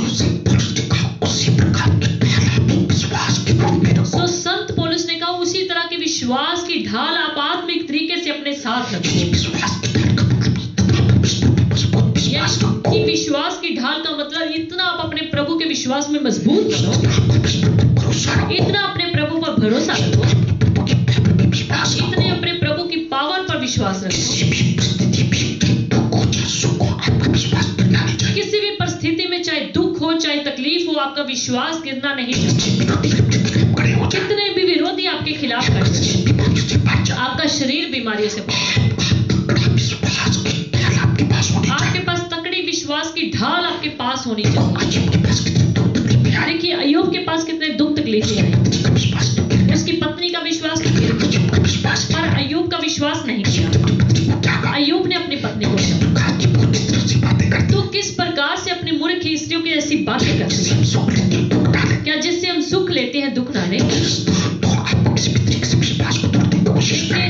तो संत पौलुस ने कहा उसी तरह के विश्वास की ढाल आप आत्मिक तरीके से अपने साथ रखो। कि विश्वास की ढाल का मतलब इतना आप अपने प्रभु के विश्वास में मजबूत बनो, इतना अपने प्रभु पर भरोसा रखो, इतने अपने प्रभु की पावर पर विश्वास रखो। किसी भी परिस्थिति में, चाहे दुख हो चाहे तकलीफ हो, आपका विश्वास गिरना नहीं चाहिए। कितने भी विरोधी आपके खिलाफ खड़े, आपका शरीर बीमारियों से आपके पास तकड़ी विश्वास की ढाल आपके पास होनी चाहिए। देखिए अय्यूब के पास कितने दुख तकलीफें आई, उसकी पत्नी का विश्वास नहीं किया, पर अय्यूब का विश्वास नहीं किया। अय्यूब ने अपनी पत्नी को तो किस प्रकार से अपनी मूर्ख स्त्रियों की ऐसी बातें करते हैं, क्या जिससे हम सुख लेते हैं दुख डाले।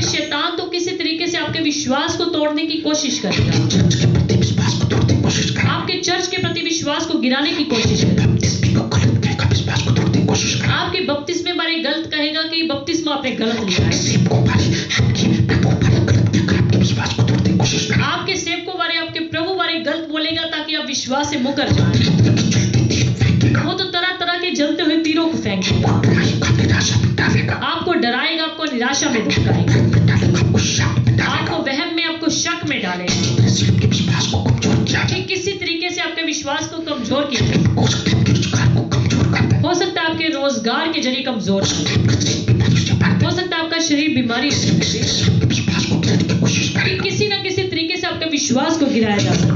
शैतान तो किसी तरीके से आपके विश्वास को तोड़ने की कोशिश करेगा, आपके चर्च के प्रति विश्वास को गिराने की कोशिश करेगा, आपके बपतिस्मे बारे गलत कहेगा कि बपतिस्मा आपने गलत लिया है, आपके सेवकों बारे, आपके प्रभु बारे गलत बोलेगा ताकि आप विश्वास से मुकर जाए। वो तो तरह तरह के जलते हुए तीरों को फेंकेगा, आपको डराएगा, आपको निराशा में धुकाएगा, आपको वहम में, आपको शक में डालेगा कि किसी तरीके से आपके विश्वास को कमजोर किया। हो सकता है आपके रोजगार के जरिए कमजोर, हो सकता है आपका शरीर बीमारी से, किसी न किसी तरीके से आपके विश्वास को गिराया जा सके।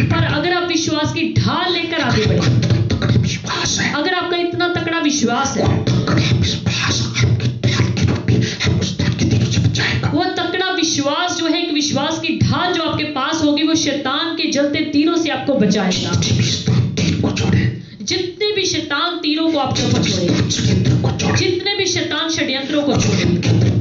पर अगर आप विश्वास की ढाल लेकर आगे बढ़े, अगर आपका इतना तकड़ा विश्वास है, वो तकड़ा विश्वास जो है, एक विश्वास की ढाल जो आपके पास होगी, वो शैतान के जलते तीरों से आपको बचाएगा। जितने भी शैतान तीर को छोड़े, जितने भी शैतान तीरों को आपके ऊपर छोड़े, षड्यंत्र को छोड़े, जितने भी शैतान षड्यंत्रों को छोड़े,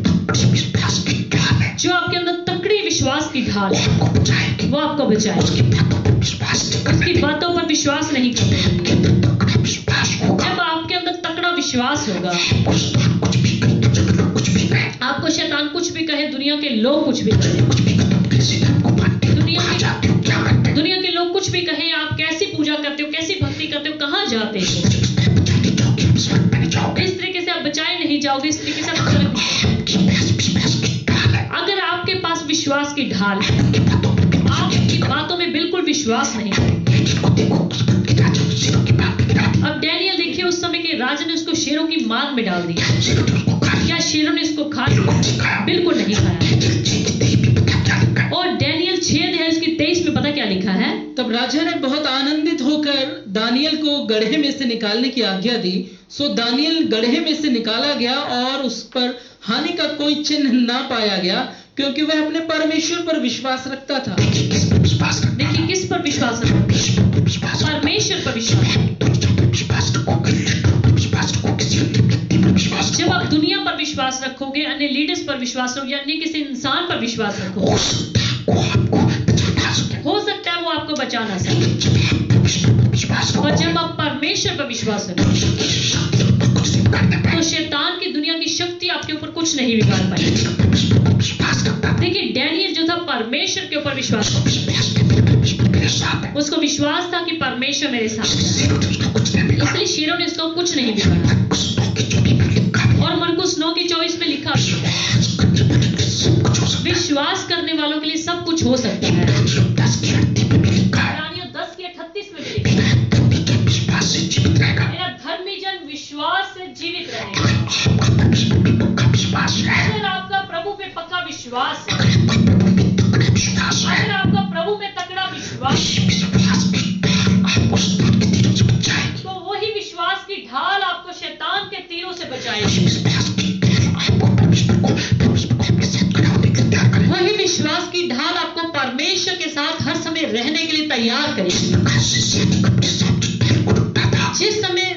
बड़ी विश्वास की ढाल है, जो आपके अंदर तकड़ी विश्वास की ढाल वो है, आपको बचाएगी। वो आपको बचाएगा। उसकी बातों पर विश्वास नहीं करना, उसकी बातों पर विश्वास नहीं करना। आपके अंदर तगड़ा विश्वास होगा। जब आपके अंदर तकड़ा विश्वास होगा, आपको शैतान कुछ भी करे, दुनिया कुछ भी कहे, आपको शैतान कुछ भी कहे, दुनिया के लोग कुछ भी कहे, कुछ भी कदम कैसे धर्म को मानते हो, दुनिया कहाँ की- जाते हो, क्या करते हो, दुनिया के लोग कुछ भी कहें, आप कैसी पूजा करते हो, कैसी भक्ति करते हो, कहाँ जाते हो, बचाते जाओगे, आप स्वर्ग में नहीं जाओगे। इस तरीके से आप बचाए नहीं जाओगे, इस तरीके से आप स्वर्ग नहीं जाओगे। विश्वास की ढाल है, अगर आपके पास विश्वास की ढाल है, उनकी बातों पर भी आप उनकी बातों में बिल्कुल विश्वास नहीं करेंगे। को देखो, उस वक्त की राजा ने शेरों की बात में गिरा दिया, अब डैनियल देखिए, उस समय के राजा ने उसको शेरों की मार में डाल दिया। शेरों ने उसको खा लिया, क्या शेरों ने इसको खा लिया? नहीं खाया। बिल्कुल नहीं खाया। तेरी भी पता क्या लिखा है, और डैनियल 6 अध्याय उसकी 23 में पता क्या लिखा है? तब राजा ने बहुत आनंदित होकर दानियल को गड्ढे में से निकालने की आज्ञा दी। सो दानियल गड्ढे में से निकाला गया और उस पर हानि का कोई चिन्ह ना पाया गया, क्योंकि वह अपने परमेश्वर पर विश्वास रखता था। किस पर विश्वास करना, देखिए किस पर विश्वास रखो? ईश्वर पर विश्वास करना, परमेश्वर पर विश्वास। दुनिया पर विश्वास रखोगे, लीडरों पर विश्वास रखोगे, किसी अन्य व्यक्ति पर विश्वास जब आप रखोगे, दुनिया पर विश्वास रखोगे, अन्य लीडर्स पर विश्वास रखोगे, अन्य किसी इंसान पर विश्वास रखोगे, हो सकता है वो आपको बचा सके। हो सकता है वो आपको बचा ना सके। जब आप परमेश्वर पर विश्वास और रखोगे, जब आप परमेश्वर पर विश्वास रखोगे, शक्ति पर कुछ नहीं करने तो पाएगी। शैतान की दुनिया की शक्ति आपके ऊपर कुछ नहीं बिगाड़ पाएगी। परमेश्वर पर विश्वास करता था, देखिए डैनियल जो था परमेश्वर के ऊपर विश्वास करता विश्वास में मेरे परमेश्वर मेरे साथ है, था। उसको विश्वास था कि परमेश्वर मेरे साथ है, शेरों ने उसका कुछ नहीं बिगाड़ा। इसलिए शेरों ने उसको कुछ नहीं बिगाड़ा। उस नौ की चोटी पर लिखा है, और मरकुस 9:24 में लिखा, विश्वास करने वाले के लिए सब कुछ हो सकता है। विश्वास करने वालों के लिए सब कुछ हो सकता है। 10 की 38 में भी लिखा है, इब्रानियों 10:38 में भी लिखा, मेरा विश्वास से जीवित रहेगा। मेरा धर्मी जन विश्वास से जीवित रहेगा। आपका परमेश्वर पे पक्का विश्वास है, अगर आपका प्रभु पे पक्का विश्वास है, अगर आपका प्रभु पे तगड़ा विश्वास है, अगर आपका प्रभु में तगड़ा विश्वास है, विश्वास की ढाल आपको शैतान के तीरों से बचाएगी। तो वही विश्वास की ढाल आपको शैतान के तीरों से बचाएगी। विश्वास की ढाल आपको परमेश्वर को अपने साथ खड़ा होने के लिए तैयार करेगी। वही विश्वास की ढाल आपको परमेश्वर के साथ हर समय रहने के लिए तैयार करेगी। प्रकार से सैनिक अपने साथ ढाल को रखता था,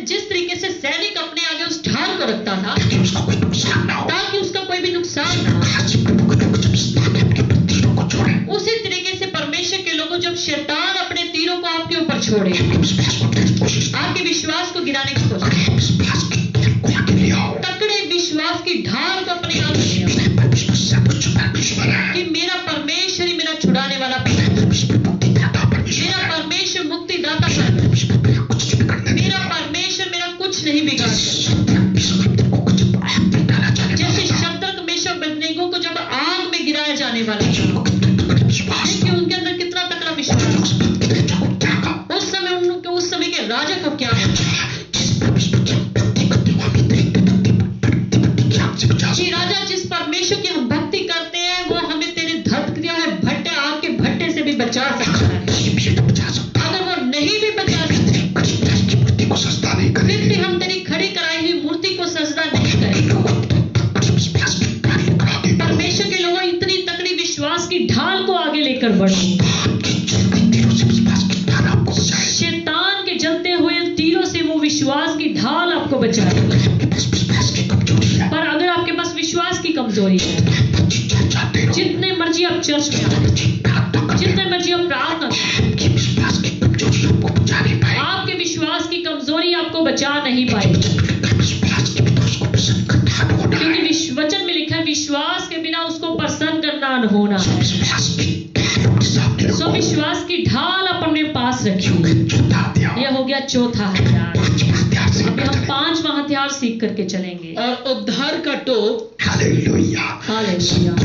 जिस तरीके से सैनिक अपने आगे उस ढाल को रखता था ताकि उसका कोई नुकसान ना हो। ताकि उसका कोई भी नुकसान ना हो, आज प्रभु के लोग जब शैतान अपने ऊपर तीरों को छोड़े, उसी तरीके से परमेश्वर के लोगों जब शैतान अपने तीरों को आपके ऊपर छोड़े, आपके विश्वास को गिराने की कोशिश करे, आपके विश्वास को गिराने की कोशिश, अगर विश्वास की ढाल को आगे ले आओ, तकड़े विश्वास की ढाल को अपने आप ले आओ मैं परमेश्वर से आपको छुड़ाने परमेश्वर है, कि मेरा परमेश्वर ही मेरा छुड़ाने वाला परमेश्वर, मैं परमेश्वर मुक्तिदाता परमेश्वर मेरा है, परमेश्वर मुक्तिदाता परमेश्वर, परमेश्वर मेरा कुछ नहीं करने मेरा देगा। परमेश्वर मेरा कुछ नहीं बिगाड़ सकता। शत्रु को जब आग में डाला जाने जैसे वाला था, शद्रक मेशक अबेदनगो को जब आग में गिराया जाने वाला था, उनको कितना तगड़ा विश्वास देखिए था, उनके अंदर कितना तकड़ा विश्वास। उस वक्त के राजा को क्या कहा, उस समय के राजा को क्या है जिस परमेश्वर की हम भक्ति करते हो, हमें तेरी भक्ति की आग से बचा कि सकता है। राजा जिस परमेश्वर की हम भक्ति करते हैं वो हमें तेरे धरती है भट्टे आग के भट्टे से भी बचा सकता है। नहीं भी तो बचा सकता है। अगर वो नहीं भी बचा सकते, तेरी खड़ी कराई की मूर्ति को सजदा नहीं फिर भी करेंगे। हम तेरी खड़ी कराई हुई मूर्ति को सजदा नहीं करेंगे। लोगों को बड़े विश्वास की कार्य करागे। परमेश्वर के लोगों इतनी तकड़ी विश्वास की ढाल को आगे लेकर बढ़ो। आपकी चलती तीरों से विश्वास की ढाल आपको बचाए। शैतान के जलते हुए तीरों से वो विश्वास की ढाल आपको बचाए। आपके पास विश्वास की कमजोरी है, पर अगर आपके पास विश्वास की कमजोरी है, आप चीजें चाहते रहो, जितने मर्जी आप चर्च में आओ, प्रार्थना करते जितने रहो, मर्जी आप प्रार्थना करो, आपकी विश्वास की कमजोरी आपको बचा नहीं पाएगी। आपके विश्वास की कमजोरी आपको बचा नहीं पाएगी। विश्वास के बिना उसको प्रसन्न करना होना क्योंकि है। वचन में लिखा है विश्वास के बिना उसको प्रसन्न करना होना है। विश्वास की ढाल अपने सामने सो रखो। विश्वास की ढाल अपने पास रखिए। चौथा हथियार, यह हो गया चौथा हथियार। पांचवा हथियार से अभी हम 5वां हथियार सीख करके चलेंगे। और उद्धार का टोप, हालेलुया। हालेलुया।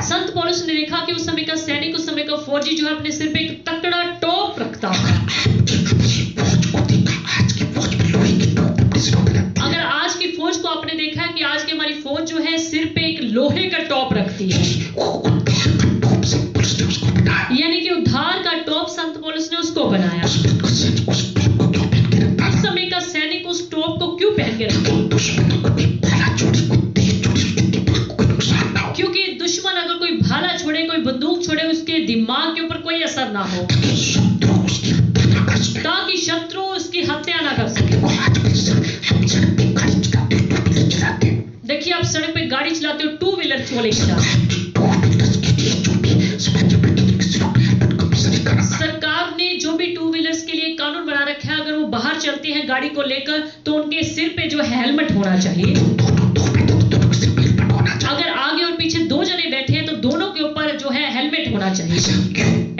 संत पौलुस ने देखा कि उस समय का सैनिक, उस समय का फौजी जो है अपने सिर पे एक तकड़ा टोप रखता था। अगर आज की फौज को आपने देखा है कि आज की हमारी फौज जो है सिर पे एक लोहे का टॉप रखती है, यानी कि उद्धार का टॉप संत पौलुस ने उसको बनाया। उस समय का सैनिक उस टॉप को क्यों पहन के रखता? क्योंकि दुश्मन अगर कोई छोड़े, कोई बंदूक छोड़े, उसके दिमाग के ऊपर कोई असर ना हो, शत्रु उसकी हत्या ना कर सके। ताकि शत्रु उसकी हत्या ना कर सके। आज भी हम सड़क पे गाड़ी चलाते हैं, टू व्हीलर चलाते हैं, देखिए, आप सड़क पे गाड़ी चलाते हो, टू व्हीलर को लेकर जाते हो। टू व्हीलर्स के लिए जो भी समय सरकार ने जो भी टू व्हीलर्स के लिए कानून बना रखा है, अगर वो बाहर चलते हैं गाड़ी को लेकर, तो उनके सिर पे जो हेलमेट होना चाहिए। अगर आगे और पीछे दो जने बैठे हैं तो दोनों के ऊपर जो है हेलमेट होना चाहिए।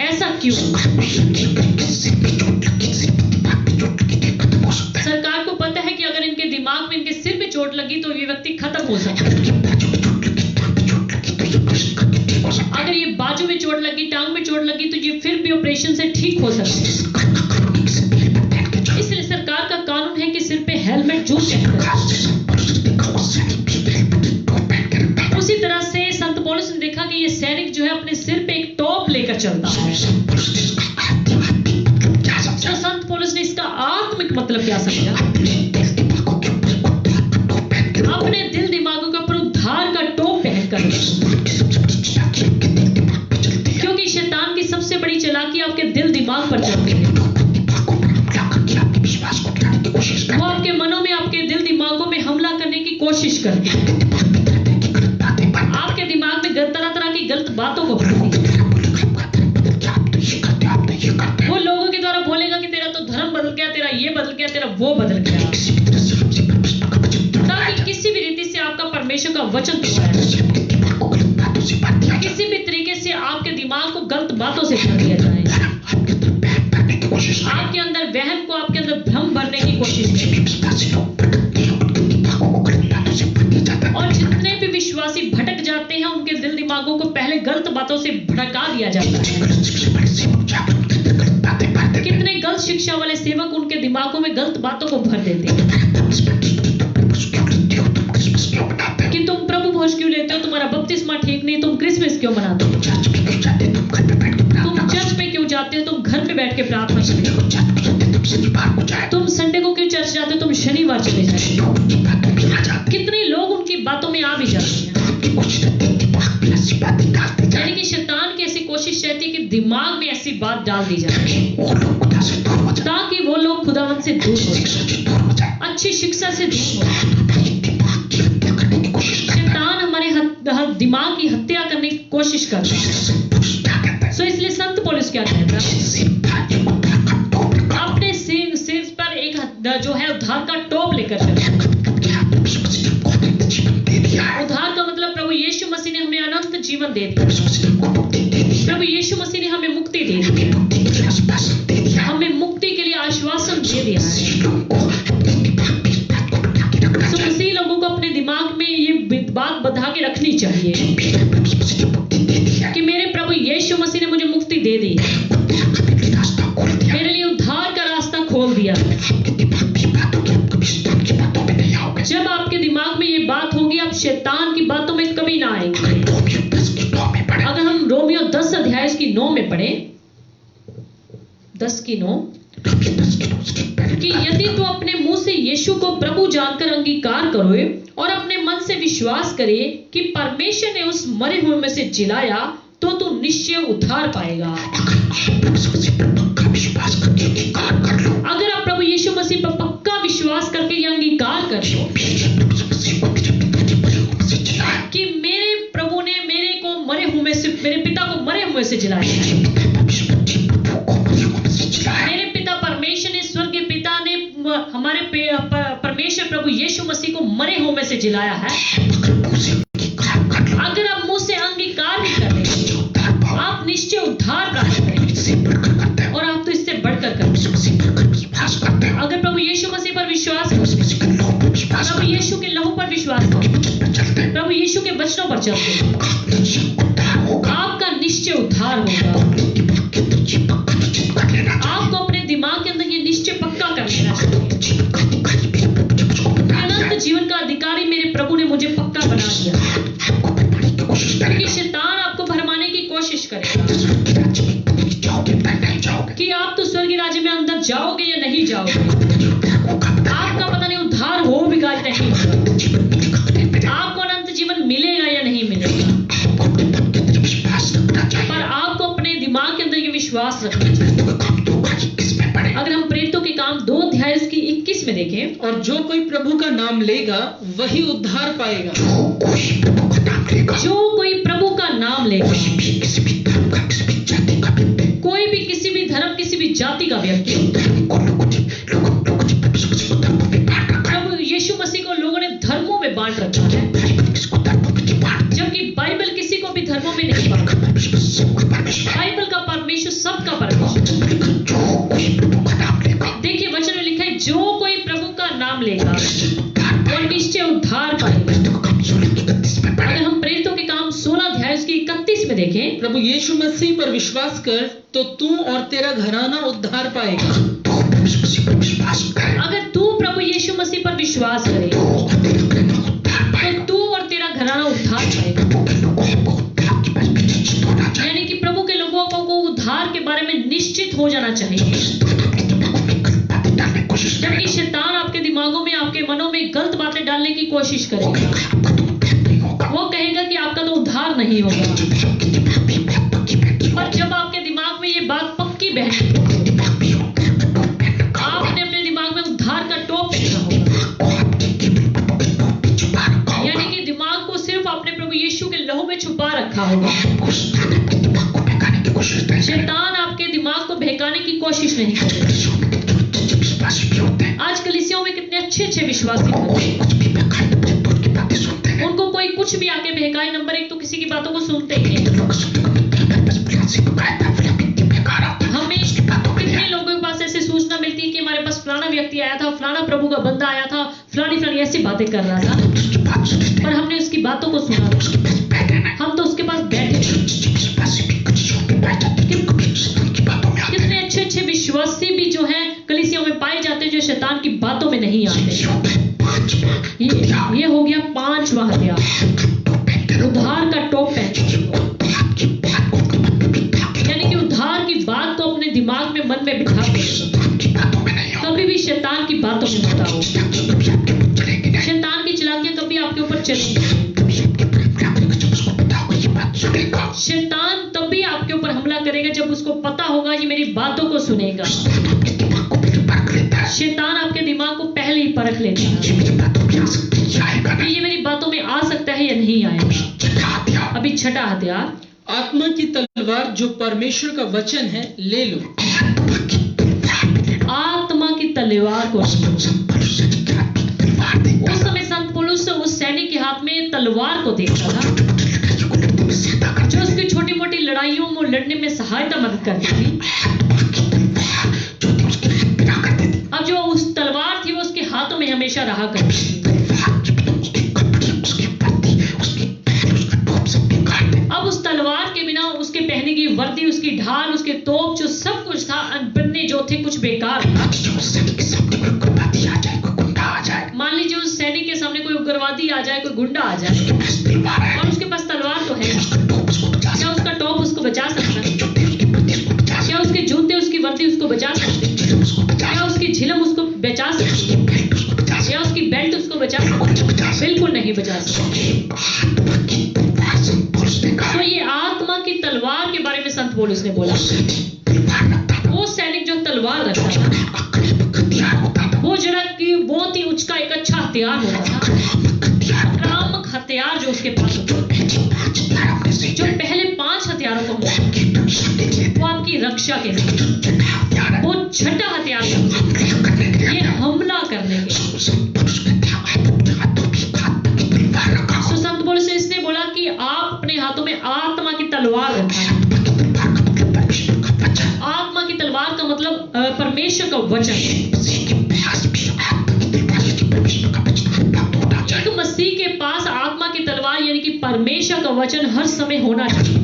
ऐसा क्यों? सरकार को पता है कि अगर इनके दिमाग में, इनके सिर पे चोट लगी तो ये व्यक्ति खत्म हो सकता है। अगर ये बाजू में चोट लगी, टांग में चोट लगी, तो ये फिर भी ऑपरेशन से ठीक हो सकते हैं। इसलिए सरकार का कानून है कि सिर पे हेलमेट जरूर पहनकर। उसी तरह से संत पौलुस ने देखा कि ये सैनिक जो है अपने सिर पे एक टॉप लेकर चलता है। तो संत पौलुस ने इसका आत्मिक मतलब क्या समझा? अपने दिल दिमागों के ऊपर उद्धार का टॉप पहनकर, क्योंकि शैतान की सबसे बड़ी चालाकी आपके दिल दिमाग पर चलती है। वो आपके मनों में, आपके दिल दिमागों में हमला करने की कोशिश करती है। आपके दिमाग में तरह तरह की गलत बातों को भरती है। वो लोगों के द्वारा बोलेगा कि तेरा तो धर्म बदल गया, तेरा ये बदल गया, तेरा वो बदल गया, ताकि किसी भी रीति से आपका परमेश्वर का वचन तोड़ा जाए, किसी भी तरीके से आपके दिमाग को गलत बातों से भर दिया जाए, आपके अंदर वहम को, आपके अंदर भ्रम भरने की कोशिश करें। और जितने भी विश्वासी भटक जाते हैं, उनके दिल दिमागों को पहले गलत बातों से भड़का दिया जाता है। कितने गलत शिक्षा वाले सेवक उनके दिमागों में गलत बातों को भर देते हैं कि तुम प्रभु भोज क्यों लेते हो, तुम्हारा बपतिस्मा ठीक नहीं, तुम क्रिसमस क्यों मनाते हो, तुम चर्च पे क्यों जाते हो, तुम घर पे बैठ के प्रार्थना करते हो, तुम संडे को क्यों चर्च जाते हो, तुम शनिवार चले जाते हो। कितने लोग उनकी बातों में आ भी जाते हैं। यानी कि शैतान की ऐसी कोशिश रहती है कि दिमाग में ऐसी बात डाल दी जाए ताकि वो लोग खुदावंद से दूर हो जाए, अच्छी शिक्षा से दूर हो। शैतान हमारे दिमाग की हत्या करने की कोशिश करता है। सो इसलिए संत पौलुस क्या कहता है? अपने सिर पर एक जो है उद्धार का टोप लेकर चले। उद्धार का मतलब प्रभु यीशु मसीह ने हमें अनंत जीवन दे दिया। प्रभु यीशु मसीह ने हमें मुक्ति दे दी, हमें मुक्ति के लिए आश्वासन दे दिया है। तो मसीह लोगों को अपने दिमाग में ये बात बधा के रखनी चाहिए कि मेरे प्रभु यीशु मसीह ने मुझे मुक्ति दे दी, मेरे लिए उद्धार का रास्ता खोल दिया। जब आपके दिमाग में ये बात होगी, आप शैतान की बातों में कभी ना आएंगे। अगर हम रोमियो 10 अध्याय की 9 में पढ़े, 10 की 9, कि यदि तू अपने मुंह से यीशु को प्रभु जानकर अंगीकार करोगे और अपने मन से विश्वास करे कि परमेश्वर ने उस मरे हुए में से जिलाया, तो तू निश्चय उद्धार पाएगा। अगर आप प्रभु यीशु मसीह पर पक्का विश्वास करके ये अंगीकार कर लो कि मेरे प्रभु ने मेरे को मरे हुए से, मेरे पिता को मरे हुए से जिलाया है, मेरे पिता परमेश्वर ने, स्वर्गीय पिता ने हमारे परमेश्वर प्रभु यीशु मसीह को मरे हुए से जिलाया है। अगर आप मुंह से अंगीकार नहीं करते, आप निश्चय उद्धार प्राप्त करेंगे, और आप तो इससे बढ़कर करते। अगर प्रभु यीशु मसीह पर विश्वास करते, प्रभु यीशु के लहू पर विश्वास करते, प्रभु यीशु के वचनों पर चलते, आपका निश्चय उद्धार होगा। आपको अपने दिमाग के अंदर ये निश्चय पक्का कर लेना चाहिए, अनंत जीवन का अधिकारी मेरे प्रभु ने मुझे पक्का बना दिया। क्योंकि शैतान आपको भरमाने की कोशिश करेगा कि आप तो स्वर्गीय राज्य में अंदर जाओगे या नहीं जाओगे, आपका पता नहीं उद्धार हो भी या नहीं होगा, आपको अनंत जीवन मिलेगा या नहीं मिलेगा। विश्वास रखना चाहिए। तो काम 2:21 में पढ़े, अगर हम प्रेरितों के काम 2 अध्याय उसकी 21 में देखें, और जो कोई प्रभु का नाम लेगा वही उद्धार पाएगा। जो कोई प्रभु का नाम लेगा, जो कोई प्रभु का नाम लेगा, किसी भी धर्म का, किसी भी जाति का व्यक्ति, कोई भी किसी भी धर्म किसी भी जाति का व्यक्ति, धर्म को लोगों ने किसको धर्मों में बांट रखा है, प्रभु यीशु मसीह को लोगों ने धर्मों में बांट रखा है, बाइबल किसको धर्मों में बांट, जबकि बाइबल किसी को भी धर्मों में नहीं बांटता। परमेश्वर बाइबल का परमेश्वर सबका परमेश्वर। जो कोई प्रभु का नाम लेगा, देखिए वचन में लिखा है, जो कोई प्रभु का नाम लेगा वो निश्चय उद्धार पाएगा। तो काम 16:31 में पढ़े, अगर हम प्रेरितों के काम 16 अध्याय उसकी 31 में देखें, प्रभु यीशु मसीह पर विश्वास कर तो तू और तेरा घराना उद्धार पाएगा। तो परमेश्वर मसीह पर विश्वास करे, अगर तू प्रभु यीशु मसीह पर विश्वास करे तो तेरा घराना उद्धार तो पाएगा। तू और तेरा घराना उद्धार पाएगा। प्रभु के लोगों को उद्धार के बारे में निश्चित होना चाहिए। यानी कि प्रभु के लोगों को उद्धार के बारे में निश्चित हो जाना चाहिए। अपने दिमागों में गलत बातें डालने की कोशिश जबकि करेगा, शैतान आपके दिमागों में आपके मनों में गलत बातें डालने की कोशिश करेगा। आपका तो उद्धार नहीं होगा। वो कहेगा कि आपका तो उद्धार नहीं होगा। आपके दिमाग में बात पक्की बैठी हो, पर जब आपके दिमाग में ये बात पक्की बैठी, दिमाग में उद्धार का टोप पहन रखा होगा, आपने अपने दिमाग में उद्धार का टोप पहना होगा। को आपके केवल प्रभु के टोप पे छुपा रखा होगा। यानी कि दिमाग को सिर्फ आपने प्रभु यीशु के लहू में छुपा रखा होगा। आपको शैतान आपके दिमाग को बहकाने की कोशिश नहीं करेगा। शैतान आपके दिमाग को बहकाने की कोशिश नहीं करेगा। कलीसियों में कितने अच्छे विश्वासी भी होते हैं, आज कलीसियाओं में कितने अच्छे अच्छे विश्वासी होते हैं। कुछ भी बहकाए तो अपने दूर की बातें सुनते हैं। उनको कोई कुछ भी आके बहकाए, नंबर 1 तो किसी की बातों को सुनते ही नहीं। लोग सुनते को मिलता है, बस प्यासी बकाया था, फिर व्यक्ति बेकार आता है, हमें उसकी बातों में कितने लोगों के पास ऐसे सूचना मिलती है कि हमारे पास फलाना व्यक्ति आया था, फलाना प्रभु का बंदा आया था, फलानी ऐसी बातें कर रहा था, उसकी बात सुनते पर हैं, हमने उसकी बातों को सुना, उसके पास बैठे ना, हम तो उसके पास बैठे थे। विश्वासी भी कलीसियों में पाए जाते हैं, कभी शैतान की बातों में आते हैं। कितने अच्छे अच्छे विश्वासी भी जो हैं कलीसियाओं में पाए जाते हैं, जो शैतान की बातों में नहीं आते। ये हो गया 5वां हथियार, उद्धार का टोप पहन। यानी कि उद्धार की बात को अपने दिमाग में, मन में बिठा दो। कभी भी शैतान की बातों में मत आओ। शैतान की चालाकियां कभी आपके ऊपर चलेंगी। शैतान तभी आपके ऊपर हमला करेगा जब उसको पता होगा ये मेरी बातों को सुनेगा। शैतान आपके दिमाग को पहले ही परख लेता है कि ये मेरी बातों में आ सकता है या नहीं आएगा। अभी 6ठा हथियार, आत्मा की तलवार जो परमेश्वर का वचन है ले लो। आत्मा की तलवार को। उस समय संत पौलुस उस सैनिक के हाथ में तलवार को देखता था जो उसकी छोटी मोटी लड़ाइयों में लड़ने में सहायता मदद करती थी। अब जो उस तलवार थी वो उसके हाथों में हमेशा रहा करती थी। अब उस तलवार के बिना उसके पहने की वर्दी, उसकी ढाल, उसके तोप, जो सब कुछ था, बनने जो थे कुछ बेकार था। मान लीजिए उस सैनिक के सामने कोई उग्रवादी आ जाए, कोई गुंडा आ जाए और उसके पास तलवार तो है, क्या उसका टॉप उसको बचा सकता है? क्या उसके जूते, उसकी वर्दी उसको बचा सकते हैं? क्या उसकी झिलम उसको बचा सकती है? क्या उसकी बेल्ट उसको बचा सकती है? बिल्कुल नहीं बचा सकती। तो ये आत्मा की तलवार के बारे में संत पौलुस ने बोला। वो सैनिक जो तलवार रखता था, वो जरा कि बहुत ही उसका एक अच्छा हथियार होता था, आक्रामक हथियार जो उसके पास होता था। जो पहले 5 हथियारों को वो आपकी रक्षा के लिए, वो 6ठा हथियार ये हमला करने के। तो संत पौलुस ने इसने बोला कि आप अपने हाथों में आत्मा की तलवार रखें। आत्मा की तलवार का मतलब परमेश्वर का वचन। एक मसीह के पास आत्मा की तलवार यानी कि परमेश्वर का वचन हर समय होना चाहिए।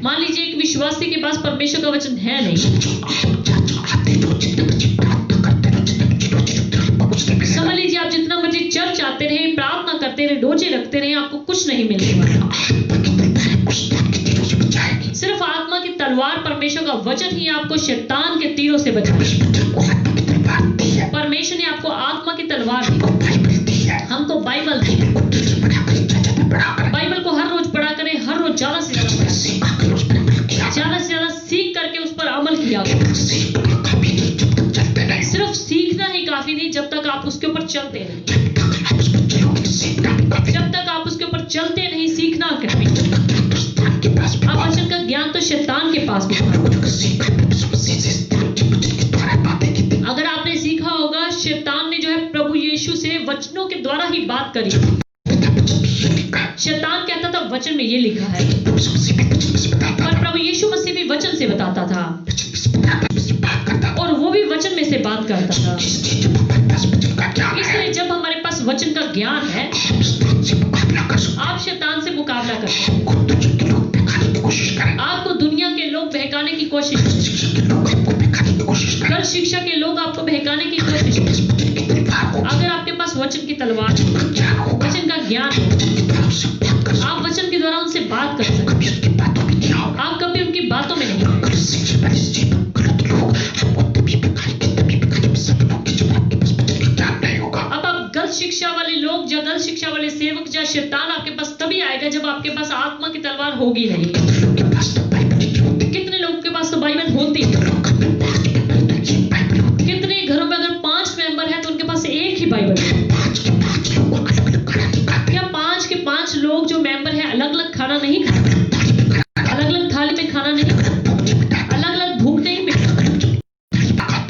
मान लीजिए एक विश्वासी के पास परमेश्वर का वचन है नहीं, समझ लीजिए आप जितना मर्जी चर्च आते रहे, प्रार्थना करते रहे, रोजे रखते रहे, आपको कुछ नहीं मिलने वाला। सिर्फ आत्मा की तलवार परमेश्वर का वचन ही आपको शैतान के तीरों से बचाएगा। परमेश्वर ने आपको आत्मा की तलवार दी, हमको बाइबल दी। बाइबल को हर रोज पढ़ा करें, हर रोज ज्यादा से ज्यादा चलते नहीं, जब तक आप उसको चलोगे सीखना भी कभी, जब तक आप उसके ऊपर चलते नहीं, सीखना कभी, तो शैतान के पास भी आप वचन का ज्ञान तो शैतान के पास भी है। कुछ सीखा प्रभु यीशु मसीह से वचन के द्वारा बातें की थी। अगर आपने सीखा होगा, शैतान ने जो है प्रभु यीशु से वचनों के द्वारा ही बात करी। शैतान कहता था वचन में ये लिखा है, प्रभु यीशु मसीह भी वचन में से बताता और प्रभु यीशु मसीह भी वचन से बताता था, वचन में से बताता, वचन से बात करता था। और वो भी वचन में से बात करता था। इसलिए जब हमारे पास वचन का ज्ञान है, इसलिए जब हमारे पास वचन का ज्ञान है, आप शैतान से मुकाबला कर सकते आप शैतान से मुकाबला कर सकते हैं। खुद दुनिया के लोग बहकाने की कोशिश करें, हैं। आपको दुनिया के लोग बहकाने की कोशिश करें, शिक्षा के लोग आपको बहकाने की कोशिश करें। गलत शिक्षा के लोग आपको बहकाने की कोशिश करें। इस वचन की तलवार को अगर आपके पास वचन की तलवार, ज्ञान होगा, वचन का ज्ञान हो, आप उससे बात कर सकते आप वचन के द्वारा उनसे बात कर सकते हैं। कभी उसकी बातों में नहीं आओगे। आप कभी उनकी बातों में नहीं आए। गलत शिक्षा वाले गलत लोग आपको तभी बहकाएंगे सब लोग की, जब आपके पास वचन का ज्ञान नहीं होगा। अब आप गलत शिक्षा वाले लोग या गलत शिक्षा वाले सेवक या शैतान आपके पास तभी आएगा जब आपके पास आत्मा की तलवार होगी नहीं। लोग के पास तो बाइबल नहीं होती, कितने लोगों के पास तो बाइबल होती है, लोग घर में 5 मेंबर तो एक बाइबल होती है। कितने घरों में अगर 5 मेंबर है तो उनके पास एक ही बाइबल है। 5 के 5 लोग अलग अलग खाना नहीं खाते, क्या 5 के 5 लोग जो मेंबर है अलग अलग खाना नहीं खाते, अलग अलग थाली में खाना नहीं खाते, अलग अलग भूख नहीं मिटती,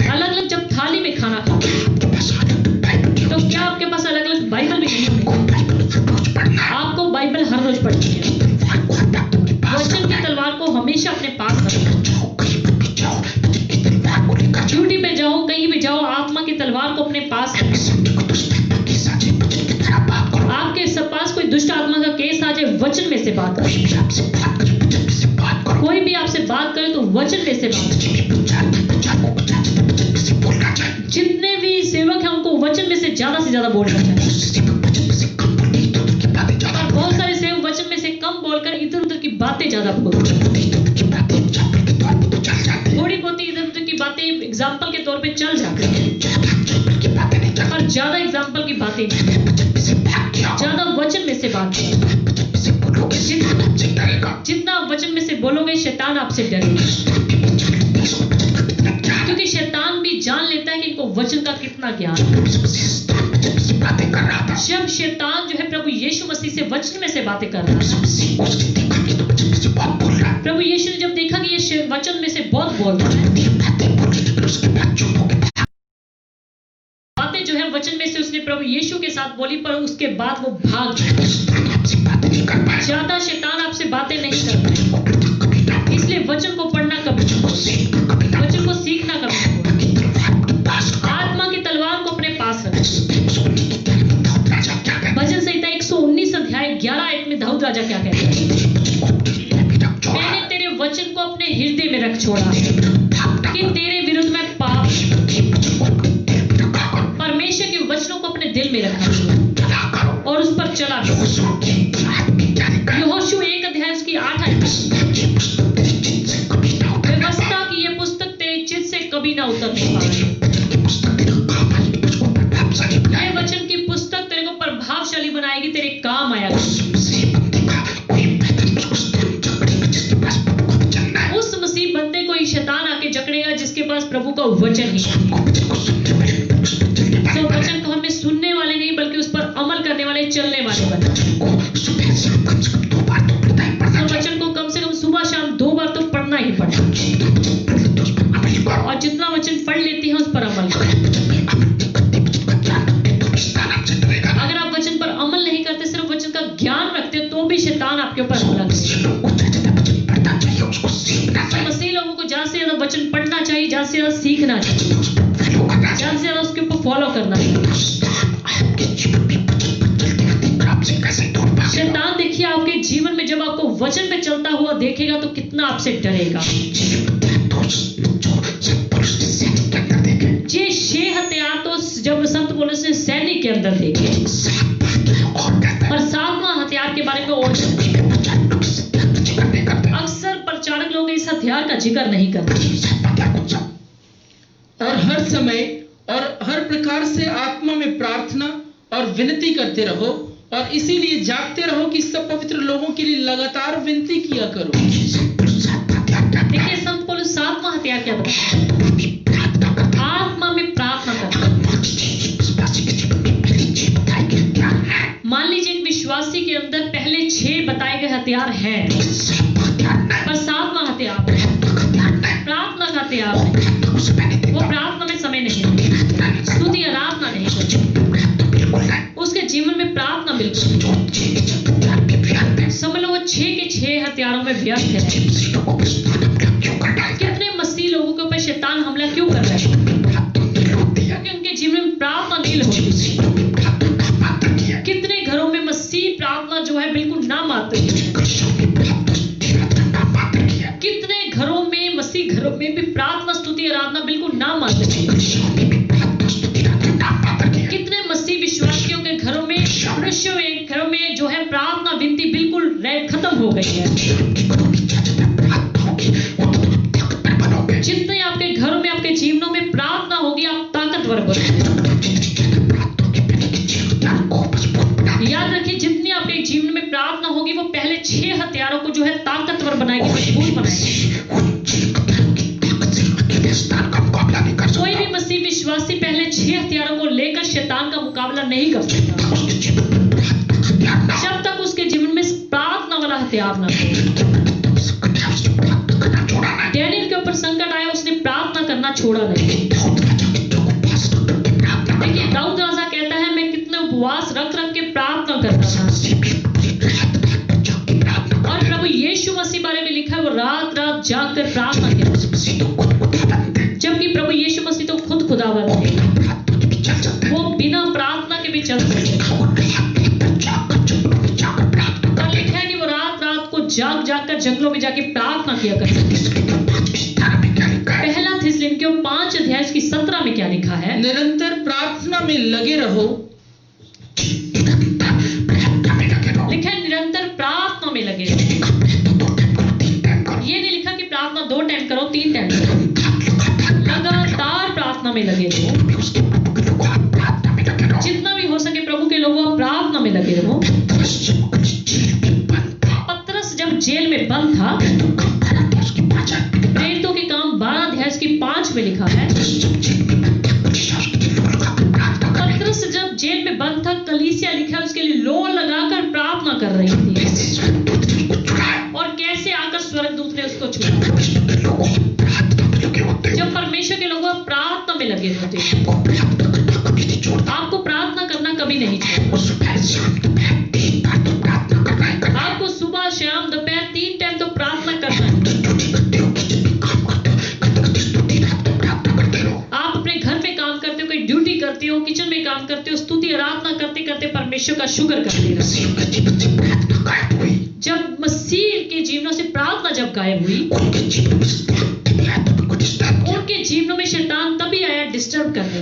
अलग अलग जब थाली में खाना खाते आपके पास अलग बाइबल नहीं तो क्या आपके पास अलग अलग बाइबल भी नहीं होती? होती, बाइबल रोज पढ़ना है। आपको बाइबल हर रोज पढ़नी है। तलवार को हर वक्त अपने पास वचन रखना की है। तलवार को हमेशा अपने पास रखना। जाओ कहीं पर भी जाओ, वचन की तलवार को लेकर जाओ। ड्यूटी पे जाओ, कहीं भी जाओ, आत्मा की तलवार को अपने पास रखो। किसी को दुष्ट आत्मा के साथ वचन की तरह बात करो। आपके पास कोई दुष्ट आत्मा का केस आ जाए, वचन में से बात करो। कोई भी आपसे बात करे वचन में से बात करो। कोई भी आपसे बात करे तो वचन में से बात करो। जितने भी प्रचार को बचाते थे वचन में से बोलना चाहिए। जितने भी सेवक हैं उनको वचन में से ज्यादा बोलना चाहिए। बहुत से सेवक वचन में से कम बोलते, इधर उधर की बातें ज्यादा और बहुत सारे सेवक वचन में से कम बोलकर इधर उधर की बातें ज्यादा बोलते हैं। बोलते, इधर उधर की बातें एग्जाम्पल के तौर पर तो चल जाते हैं। थोड़ी बहुत इधर उधर की बातें एग्जाम्पल के तौर पे चल जाती हैं, ज्यादा एग्जाम्पल की बातें नहीं चलती। और ज्यादा एग्जाम्पल की बातें नहीं। वचन में से भाग गया, ज्यादा वचन में से बात करो। वचन में से बोलोगे शैतान आपसे डरेगा। जितना वचन में से बोलोगे शैतान आपसे डरेगा, शैतान भी वचन लेते हैं, इसको वचन का कितना ज्ञान है। क्योंकि शैतान भी जान लेता है कि इनको वचन का कितना ज्ञान है। प्रभु यीशु मसीह शैतान वचन में से बातें कर रहा था। जब शैतान जो है प्रभु यीशु मसीह से वचन में से बातें कर रहा यीशु था, मसीह को उसने देखा कि तो वचन में से बहुत बोल रहा है। प्रभु यीशु ने जब देखा कि ये वचन में से बहुत बोल रहा है, ये बातें बोल रही थी, फिर उसके बाद चुप हो गया। बातें जो है वचन में से उसने प्रभु यीशु के साथ बोली, पर उसके बाद वो भाग गया। शैतान आपसे बातें नहीं कर पाएगा। ज्यादा शैतान आपसे बातें नहीं कर पाए, वो पढ़ना कभी ना बोलो, इसलिए वचन को पढ़ना कभी, वो सीखना कभी ना वचन को सीखना कभी नहीं बोलो। कि तलवार अपने पास रखो। आत्मा की तलवार को अपने पास रखो। सुनने की क्या है, दाऊद राजा क्या कहता है? भजन संहिता 119 अध्याय 11 आयत में दाऊद राजा क्या कहता है? वचन को अपने हृदय में रख छोड़ा, मैंने तेरे वचन को अपने हृदय में रख छोड़ा तेरे विरुद्ध भाग कि डाला। तेरे विरुद्ध में पाप, के वचन को अपने दिल में रखा करो, परमेश्वर के वचनों को अपने दिल में रखा करो चला करो। और उस पर चला करो। यहोशू की आत्मिक क्या लिखा है? यहोशू 1 अध्याय उसकी 8 आयत। व्यवस्था की पुस्तक तेरे चित्त से कभी ना उतरने व्यवस्था पाए। की ये पुस्तक तेरे चित्त से कभी ना उतरने पाए। वचन की पुस्तक तेरे काम आएगी, तुझको प्रभावशाली ये बनाएगी। वचन की पुस्तक तेरे को प्रभावशाली बनाएगी, तेरे काम आएगा। उस मसीह बंदे का कोई बेहतर तुझको शैतान जकड़ेगा, जिसके पास प्रभु का वचन ना है। उस मसीह बंदे को ही शैतान आके जकड़ेगा जिसके पास प्रभु का वचन ही है। को वचन को सुनने वाले उस वचन के बारे तो में वचन को हमें सुनने वाले नहीं बल्कि उस पर अमल करने वाले, चलने वाले बने। वचन को सुबह शाम कम से कम 2 बार तो पढ़ना ही पढ़ना तो चाहिए। वचन को कम से कम सुबह शाम 2 बार तो पढ़ना ही पड़ता। जितना वचन पढ़ लेते हो, उस पर अमल करो। और जितना वचन पढ़ लेते हैं उस पर अमल करो। अगर वचन में अमल नहीं करते, वचन का ज्ञान रखते, तो भी शैतान आपसे डरेगा ना। अगर आप वचन पर अमल नहीं करते, सिर्फ वचन का ज्ञान रखते हो, तो भी शैतान आपके ऊपर हमला करेगा। मसीह लोग को ज्यादा वचन पढ़ना चाहिए, उसको सीखना तो चाहिए, मसीह लोगों को ज्यादा से ज्यादा वचन पढ़ना चाहिए, ज्यादा से ज्यादा सीखना चाहिए, उस पर फॉलो करना ज्यादा चाहिए। से ज्यादा उसके ऊपर फॉलो करना चाहिए। शैतान आपके जीवन में वचन पर चलते हुए देखकर आपसे कैसे दूर भागेगा। शैतान देखिए आपके जीवन में जब आपको वचन पे चलता हुआ देखेगा तो कितना आपसे डरेगा। ये 6 हथियार तो जब संत पौलुस ने सैनिक के अंदर देखे, और 7वां हथियार के बारे में और अक्सर प्रचारक लोग इस हथियार का जिक्र नहीं करते। और हर समय और हर प्रकार से आत्मा में प्रार्थना और विनती करते रहो, और इसीलिए जागते रहो कि सब पवित्र लोगों के लिए लगातार विनती किया करो। देखिए संत पौलुस 7वां हथियार क्या बताता है? आत्मा में प्रार्थना करना। हथियार है, पर सातवां हथियार प्रार्थना का हथियार है। वो प्रार्थना में समय नहीं, स्तुति आराधना नहीं करती, उसके जीवन में प्रार्थना बिल्कुल। समझ लो वो 6 के 6 हथियारों में व्यस्त है। कितने मसीह लोगों के ऊपर शैतान हमला क्यों कर रहा है? क्योंकि उनके जीवन में प्रार्थना नहीं होती। कितने घरों में मसीह प्रार्थना जो है बिल्कुल नाम मात्र है। कितने घरों में मसीह घरों में भी प्रार्थना स्तुति आराधना बिल्कुल नाम मात्र है। कितने मसीह विश्वासियों के घरों में, मनुष्यों के घरों में जो है प्रार्थना विनती बिल्कुल खत्म हो गई है। जितने आपके घरों में, आपके जीवनों में प्रार्थना होगी, आप ताकतवर बनेंगे। याद रखिए, जितनी आपके जीवन में प्रार्थना होगी वो पहले 6 हथियारों को जो है ताकतवर बनाएगी, मजबूत बनाएगी। कोई भी मसीह विश्वासी पहले 6 हथियारों को लेकर शैतान का मुकाबला नहीं कर सकता जब तक उसके जीवन में प्रार्थना वाला हथियार ना हो। डैनियल के ऊपर संकट आया, उसने प्रार्थना करना छोड़ा नहीं। देखिए, दाऊद राजा कहता है मैं कितने उपवास रख के प्रार्थना करता था। और प्रभु यीशु मसीह बारे में लिखा है वो रात रात जाग कर प्रार्थना करता, जबकि प्रभु यीशु मसीह तो खुद खुदावन थे, वो बिना प्रार्थना के भी चल सकते। और लिखा है कि वो रात रात को जाग जाग कर जंगलों में जाके प्रार्थना किया करते। पहला थिस्सलुनीकियों 5 अध्याय की 17 में क्या लिखा है? निरंतर प्रार्थना में लगे रहो। लिखा है निरंतर प्रार्थना में लगे रहो। ये नहीं लिखा कि प्रार्थना 2 टाइम करो, 3 टाइम करो। लगातार प्रार्थना में लगे रहो। जितना भी हो सके प्रभु के लोगों प्रार्थना में लगे रहो। पतरस जब जेल में बंद था, प्रेरितों के काम 12 अध्याय की 5 में लिखा है, पतरस जब जेल में बंद था, कलीसिया लिखा है उसके लिए लोर लगाकर प्रार्थना कर रही थी। और कैसे आकर स्वर्गदूत ने उसको छुआ। जब परमेश्वर के लोग प्रार्थना में लगे होते हैं, आपको प्रार्थना करना कभी नहीं चाहिए। आपको सुबह शाम दोपहर 3 टाइम तो प्रार्थना करना है। आप अपने घर में काम करते हो, कोई ड्यूटी करते हो, किचन में काम करते हो, स्तुति आराधना करते करते परमेश्वर का शुक्र करते रहो। जब मसीह के जीवनों से प्रार्थना जब गायब हुई, उनके जीवनों में शैतान तभी आया डिस्टर्ब करने।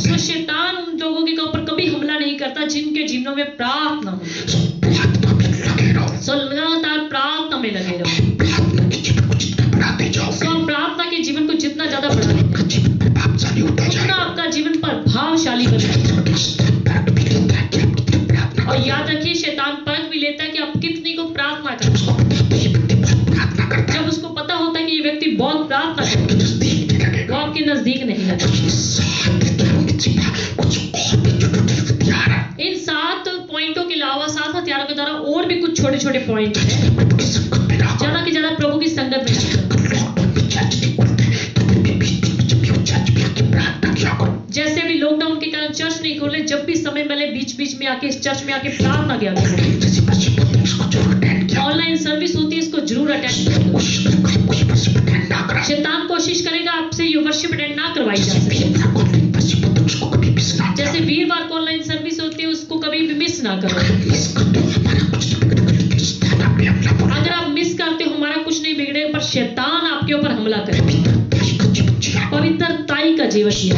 तो शैतान उन लोगों के ऊपर कभी हमला नहीं करता जिनके जीवनों में प्रार्थना हो। सो लगातार प्रार्थना में लगे रहो। सो प्रार्थना के जीवन को जितना ज्यादा बढ़ाएंगे, उतना आपका जीवन प्रभावशाली बनेगा। और याद रखिए, शैतान परख भी लेता है कि आप कितनी को प्रार्थना करते। जब उसको पता होता है कि ये व्यक्ति बहुत प्रार्थना करता है, वो आपके नजदीक नहीं लगता। इन 7 पॉइंटों के अलावा 7 हथियारों के द्वारा और भी कुछ छोटे छोटे पॉइंट हैं। ज्यादा की ज्यादा प्रभु की संगत में जैसे अभी लॉकडाउन के कारण चर्च नहीं खोले, जब भी समय मिले बीच बीच में आके इस चर्च में आके प्रार्थना किया करो। ऑनलाइन सर्विस होती है, इसको जरूर अटेंड करो। शैतान कोशिश करेगा आपसे ये वर्शिप अटेंड ना करवाई जा सके। जैसे वीरवार को ऑनलाइन सर्विस होती है, उसको कभी भी मिस ना करो। अगर आप मिस करते हो, हमारा कुछ नहीं बिगड़ेगा, पर शैतान आपके ऊपर हमला करेगा। पवित्रताई का जीवन जिया।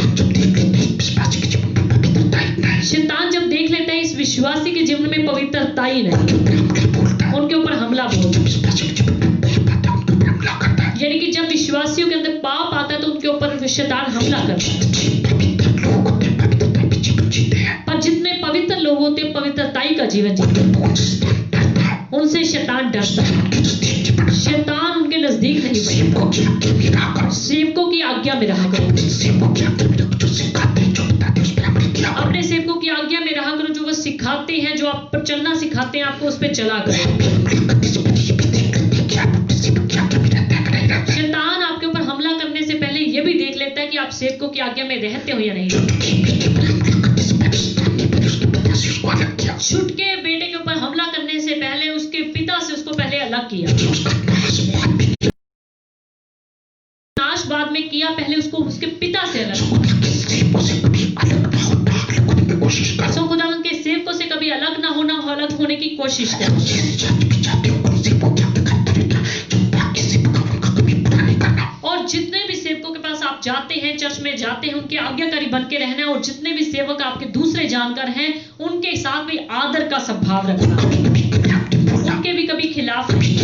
शैतान जब देख लेता है इस विश्वासी के जीवन में पवित्रताई नहीं, उनके ऊपर हमला बोलता है। यानी कि जब विश्वासियों के अंदर पाप आता है तो उनके ऊपर शैतान हमला करता है। पर जितने पवित्र लोग होते हैं, पवित्रताई का जीवन जीते हैं, उनसे शैतान डरता है। शैतान उनके नजदीक नहीं बढ़ता। सेवकों की आज्ञा में रहा करो। अपने सेवकों की आज्ञा में रहा करो, जो वो सिखा समझाते हैं, जो आप पर चलना सिखाते हैं, आपको उस पर चला करें। शैतान आपके ऊपर हमला करने से पहले ये भी देख लेता है कि आप सेवकों की आज्ञा में रहते हो या नहीं। छुटके बेटे के ऊपर हमला करने से पहले उसके पिता से उसको पहले अलग किया, नाश बाद में किया, पहले उसको उसके पिता से अलग किया। सो खुदावंद के सेवकों से कभी अलग ना होना, अलग होने की कोशिश करें। और जितने भी सेवकों के पास आप जाते हैं, चर्च में जाते हैं, उनके आज्ञाकारी बन के रहना है। और जितने भी सेवक आपके दूसरे जानकार हैं, उनके साथ भी आदर का स्वभाव रखना, उनके भी कभी खिलाफ नहीं,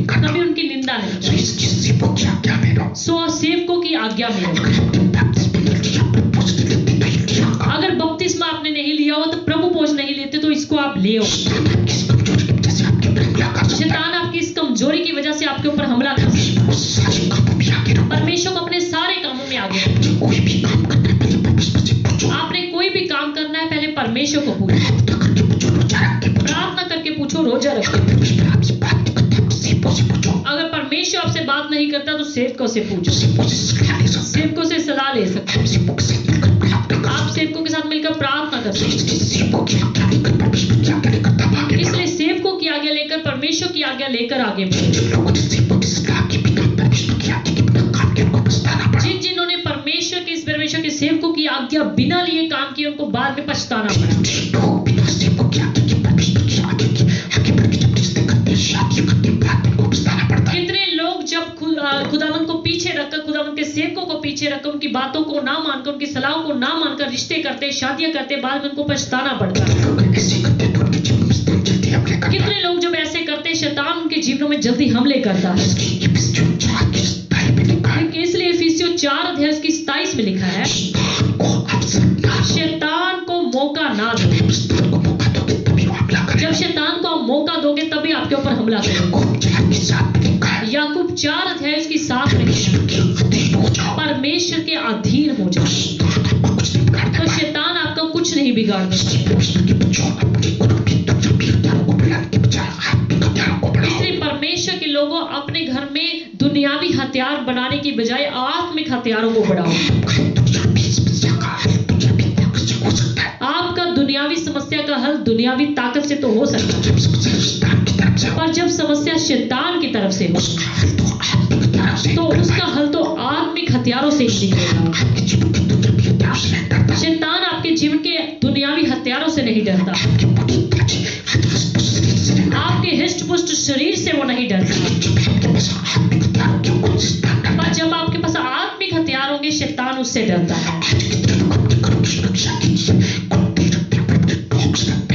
कभी उनकी निंदा नहीं। सो सेवकों की आज्ञा में अगर बपतिस्मा आपने नहीं लिया हो, तो प्रभु भोज नहीं लेते, तो इसको आप ले आओ। शैतान आपकी इस कमजोरी की वजह से आपके ऊपर हमला कर सकता है। परमेश्वर को अपने सारे कामों में आगे, आपने कोई भी काम करना है, पहले परमेश्वर को पूछो, प्रार्थना करके पूछो, रोजा रखो। अगर परमेश्वर आपसे बात नहीं करता, तो सेवकों से पूछो, सेवकों से सलाह ले सकते हो। आप सेवकों के साथ मिलकर प्रार्थना कर सकते हो। इसलिए सेवकों की आज्ञा लेकर, परमेश्वर की आज्ञा लेकर आगे बढ़ो। जिन्होंने परमेश्वर के सेवकों की आज्ञा बिना लिए काम किए, उनको बाद में पछताना पड़ा। कितने लोग जब खुदावंद को पीछे रखकर, खुदावंद के सेवकों को पीछे रखकर, उनकी बातों को ना मानकर, उनकी सलाहों को ना मानकर रिश्ते करते, शादियां करते, बाद में उनको पछताना पड़ता है। कितने लोग जब ऐसे करते, शैतान उनके जीवनों में जल्दी हमले करता है। इसलिए इफिसियों 4:27 में लिखा है, शैतान को मौका ना दो। जब शैतान को आप मौका दोगे, तभी आपके ऊपर हमला करेगा। याकूब 4:7 में परमेश्वर के अधीन हो जाओ, तो शैतान आपका कुछ नहीं बिगाड़ सकता। इसलिए परमेश्वर के लोगों, अपने घर में दुनियावी हथियार बनाने की बजाय आत्मिक हथियारों को बढ़ाओ। आपका दुनियावी समस्या का हल दुनियावी ताकत से तो हो सकता है, पर जब समस्या शैतान की तरफ से हो, तो उसका हल तो आत्मिक हथियारों से ही निकलेगा। शैतान आपके जीवन के दुनियावी हथियारों से नहीं डरता, आपके हिष्ट पुष्ट शरीर से वो नहीं डरता, पर जब आपके पास आत्मिक हथियार होंगे, शैतान उससे डरता है।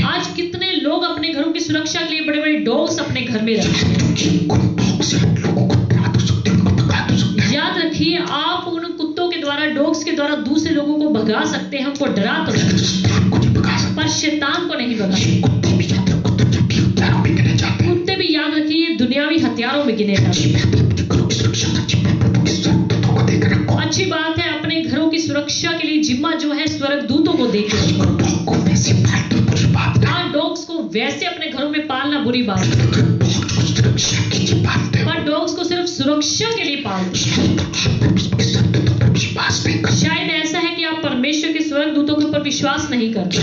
आज कितने लोग अपने घरों की सुरक्षा के लिए बड़े बड़े डॉग्स अपने घर में रखते हैं। याद रखिए, आप उन कुत्तों के द्वारा, डॉग्स के द्वारा दूसरे लोगों को भगा सकते हैं, उनको डरा तो सकते, पर शैतान को नहीं भगा सकते। कुत्ते भी याद रखिए दुनियावी हथियारों में गिने जाते हैं। अच्छी बात है, अपने घरों की सुरक्षा के लिए जिम्मा जो है स्वर्गदूतों को देकर, हाँ, डॉग्स को वैसे अपने घरों में पालना बुरी बात है, पर डॉग्स को सिर्फ सुरक्षा के लिए पालते। शायद ऐसा है कि आप परमेश्वर के स्वर्गदूतों के ऊपर विश्वास नहीं करते।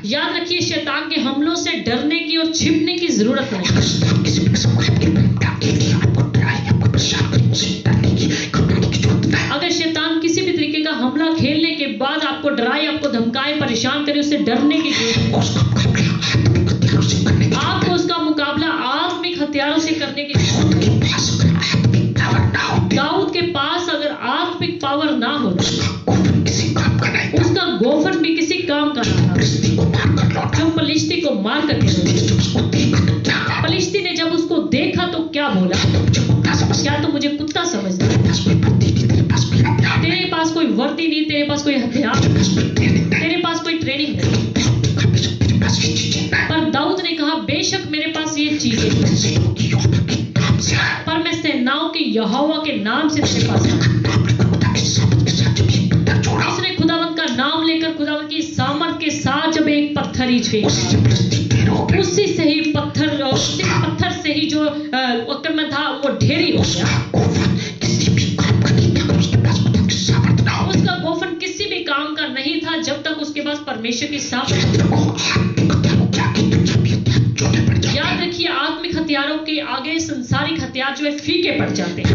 याद रखिए, शैतान के हमलों से डरने की और छिपने की जरूरत नहीं। अगर शैतान किसी भी तरीके का हमला खेलने के बाद आपको डराए, आपको धमकाए, परेशान करे, उससे डरने की जरूरत नहीं। आपको उसका मुकाबला आत्मिक हथियारों से करने की जरूरत है। दाऊद के पास अगर आत्मिक पावर ना हो, उसका गोफन भी किसी काम का ना था, जो पलिश्ती को मार करके, पलिश्ती ने जब उसको देखा तो क्या बोला, क्या तो मुझे कुत्ता समझता है, तेरे पास कोई वर्दी नहीं, तेरे पास कोई हथियार, तेरे पास कोई ट्रेनिंग नहीं। पर दाऊद ने कहा, बेशक मेरे पास ये चीजें, पर मैं सेनाओं के यहोवा के नाम से तेरे पास। इसने खुदावंत का नाम लेकर खुदा के साथ जब एक पत्थर ही छेड़ा, उसी जबरदस्ती ढेर हो गए, उसी से ही उसी पत्थर से ही जो वक्त में था वो ढेरी हो गया। उसका गोफन किसी भी काम का नहीं था अगर उसके पास खुदा की सामर्थ ना हो। उसका गोफन किसी भी काम का नहीं था जब तक उसके पास परमेश्वर की सामर्थ। देखो आत्मिक हथियारों के आगे तुम जब ये छोटे पड़ जाते याद रखिए, आत्मिक हथियारों के आगे संसारिक हथियार जो है फीके पड़ जाते हैं।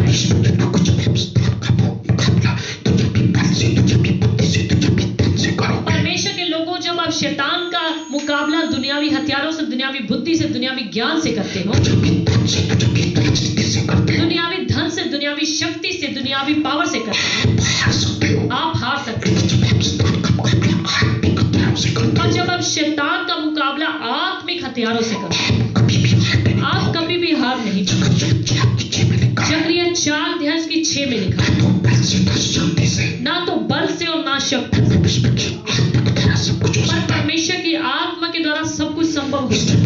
परमेश्वर के लोगों, जब आप शैतान का मुकाबला दुनियावी हथियारों से, दुनियावी बुद्धि से, दुनियावी ज्ञान से करते हो, दुनियावी धन से, दुनियावी शक्ति से, दुनियावी पावर से करते हो, आप हार सकते हो। और जब आप शैतान का मुकाबला आत्मिक हथियारों से करते हो, आप कभी भी हार नहीं पाओगे। जकरिया 4:6 में लिखा, ना तो बल से और ना शक्ति से, पर परमेश्वर की आत्मा के द्वारा सब कुछ संभव होता है।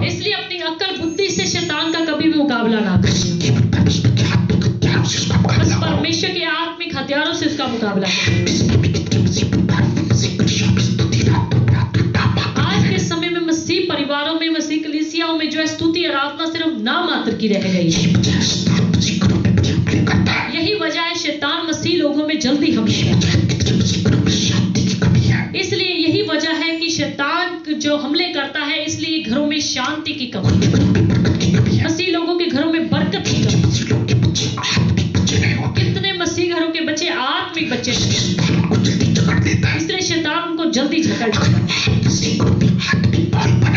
इसलिए अपनी अक्ल बुद्धि से शैतान का कभी भी मुकाबला ना करिए, बस परमेश्वर के आत्मिक हथियारों से उसका मुकाबला करिए। आज के समय में मसीह परिवारों में, मसीह कलीसियाओं में जो है स्तुति आराधना सिर्फ नाम मात्र की रह गई है। यही वजह है शैतान मसीह लोगों में जल्दी हमले करता है। इसलिए यही वजह है कि शैतान जो हमले करता है, इसलिए घरों में शांति की कमी है, मसीह लोगों के घरों में बरकत की कमी। कितने मसीह घरों के बच्चे आत्मिक बच्चे हैं, इसलिए शैतान उनको जल्दी झकड़ देता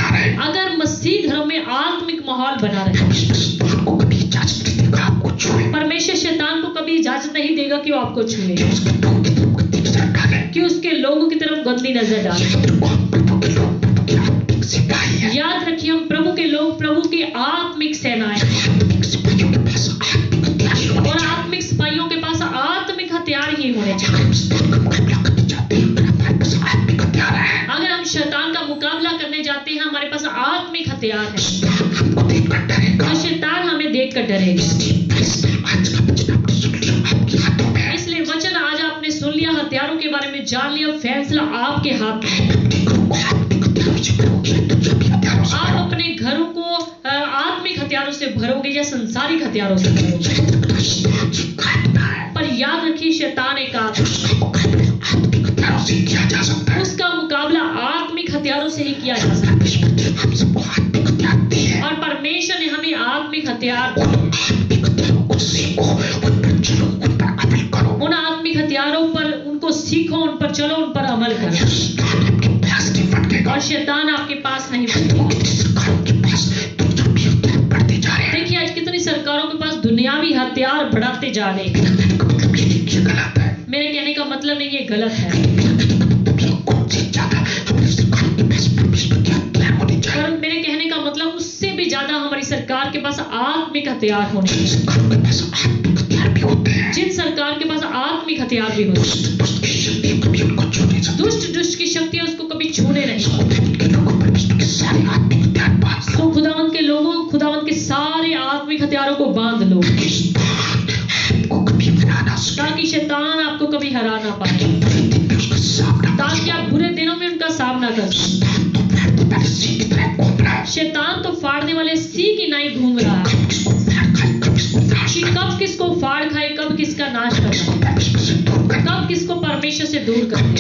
है। अगर मसीह घरों में आत्मिक माहौल बना रहे, परमेश्वर शैतान को कभी इजाजत नहीं देगा कि वो आपको छुए, कि उसके लोगों की तरफ गंदी नजर डाले। याद रखिए, हम प्रभु के लोग, प्रभु की आत्मिक सेनाएं, और आत्मिक सिपाहियों के पास आत्मिक हथियार ही होने चाहिए। अगर हम शैतान का मुकाबला करने जाते हैं, हमारे पास आत्मिक हथियार है, तो शैतान हमें देखकर डरेगा। इसलिए वचन आज आपने सुन लिया, हथियारों के बारे में जान लिया, फैसला आपके हाथ में। आप अपने घरों को आत्मिक हथियारों से भरोगे या संसारिक हथियारों से भरोगे, पर याद रखिए शैतान एक उसका मुकाबला आत्मिक हथियारों से ही किया जा सकता है। और परमेश्वर ने हमें आत्मिक हथियार, उन आत्मिक हथियारों पर, उनको सीखो, उन पर चलो, उन पर अमल करो, और शैतान आपके पास नहीं बढ़ेगा। देखिए आज कितनी सरकारों के पास दुनियावी हथियार बढ़ाते जा रहे हैं। मेरे कहने का मतलब नहीं, ये गलत है, पर मेरे कहने का मतलब उससे भी ज्यादा हमारी सरकार के पास आत्मिक हथियार होने चाहिए। जिन सरकार के पास आत्मिक हथियार भी होते हैं, दुष्ट की शक्ति उसको कभी छूने नहीं। तो खुदावंत के लोगों, खुदावंत के सारे आत्मिक हथियारों को बांध लो, ताकि शैतान आपको कभी हरा ना पाए, ताकि आप बुरे दिनों में उनका सामना कर सकें। शैतान तो फाड़ने वाले सी की नाई घूम रहा है कि कब किसको फाड़ खाए, कब किसका नाश करना, कब किसको परमेश्वर से दूर करना,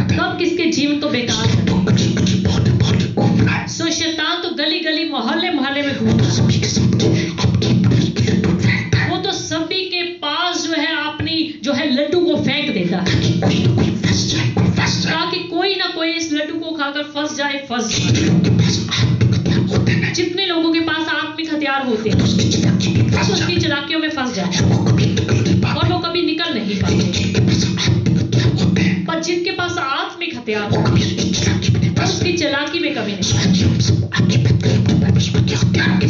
कब किसके जीवन को बेकार करना। सो शैतान तो गली गली, मोहल्ले मोहल्ले में घूम रहा है। वो तो सभी के पास जो है अपनी जो है लड्डू को फेंक देता है, ताकि कोई ना कोई इस लड्डू को खाकर फंस जाए। जितने लोगों के पास आत्मिक हथियार होते हैं, उसकी चालाकियों में फंस जाए और वो कभी निकल नहीं पाते। पर जिनके पास आत्मिक हथियार उसकी चालाकी में कभी नहीं।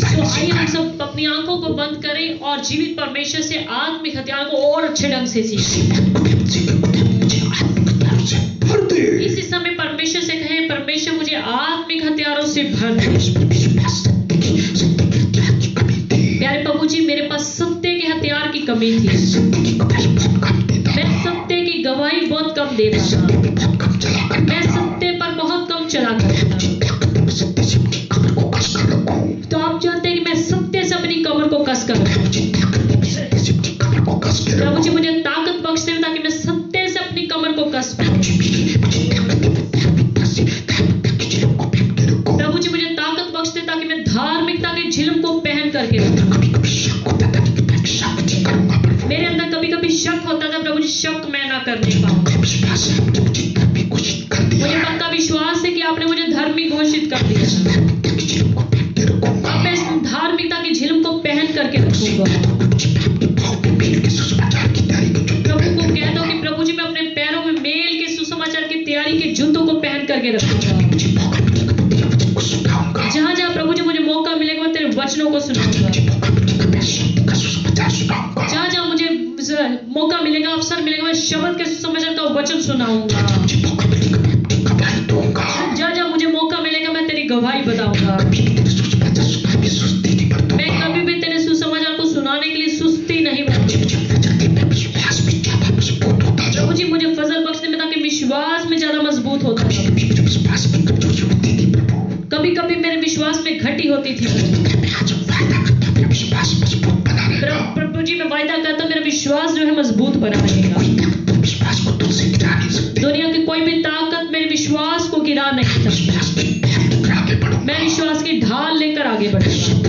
तो आइए हम सब अपनी आंखों को बंद करें और जीवित परमेश्वर से आत्मिक हथियार को और अच्छे ढंग से सीखें। इसी समय परमेश्वर से कहें, परमेश्वर मुझे आत्मिक हथियारों से भर दे। प्यारे प्रभु जी, मेरे पास सत्य के हथियार की कमी थी, मैं सत्य की गवाही गवाही बहुत कम दे पाता, बहुत कम चला करता मैं सत्य पर बहुत कम चला करता। सत्य से अपनी कमर को कस कर रखूं। तो आप जानते हैं कि मैं सत्य से अपनी कमर को कस कर रखूं। सत्य से अपनी कमर को कस के प्रभु जी रखूं। मुझे ताकत बख्श दे ताकि मैं सत्य से अपनी कमर को कस पाऊं। प्रभु जी मुझे ताकत बख्श दे ताकि मैं धार्मिकता के झिलम को पहन करके रखूं। मेरे अंदर कभी कभी शक होता था, प्रभु जी शक मैं ना करने पाऊं। मुझे पक्का विश्वास है कि आपने मुझे धर्मी घोषित कर दिया। अब मैं इस धार्मिकता की झिलम को पहन करके रखूंगा। प्रभु को कह दो कि प्रभु जी मैं अपने पैरों में मेल के सुसमाचार की तैयारी के जूतों को पहन करके रखूंगा। जहां जहां प्रभु जी मुझे मौका मिलेगा मैं तेरे वचनों को सुनाऊंगा। जहां जहां मुझे मौका मिलेगा, अवसर मिलेगा, मैं शब्द के सुसमाचार का वचन सुनाऊंगा। जहां जहां मुझे मौका मिलेगा मैं तेरी गवाही बताऊंगा। मैं कभी भी तेरे सुसमाचार को सुनाने के लिए सुस्ती नहीं बरतूंगा। प्रभु जी मुझे फजल बख्श दे ताकि विश्वास में ज्यादा मजबूत होता है। कभी कभी मेरे विश्वास में घटी होती थी। प्रभु जी मैं वायदा करता हूं मेरा विश्वास जो है मजबूत बना रहेगा। दुनिया की कोई भी ताकत मेरे विश्वास को गिरा नहीं सकती। मैं विश्वास की ढाल लेकर आगे बढ़ूंगा।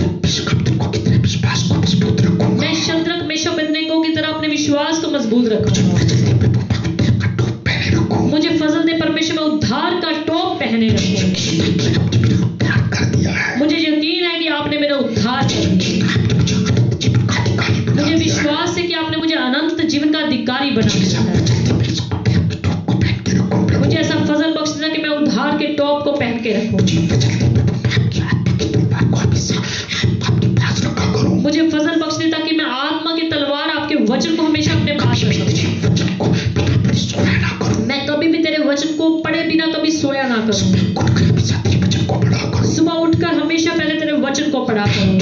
मैं शद्रक मेशक अबेदnego की तरह अपने विश्वास को मजबूत रखूंगा। मुझे फजल दे परमेश्वर में उद्धार का टोप पहने रखूं। मुझे यकीन है कि आपने मेरा उद्धार कर दिया। मुझे विश्वास है कि आपने मुझे अनंत जीवन का अधिकारी बना दिया है। मुझे ऐसा फजल बख्श देना कि मैं उद्धार के टॉप को पहन के रखूं। मुझे फजल बख्श दे ताकि मैं आत्मा की तलवार आपके वचन को हमेशा अपने पास रखूं। मैं कभी भी तेरे वचन को पढ़े बिना कभी सोया ना करूं। सुबह उठकर हमेशा पहले तेरे वचन को पढ़ा करूं।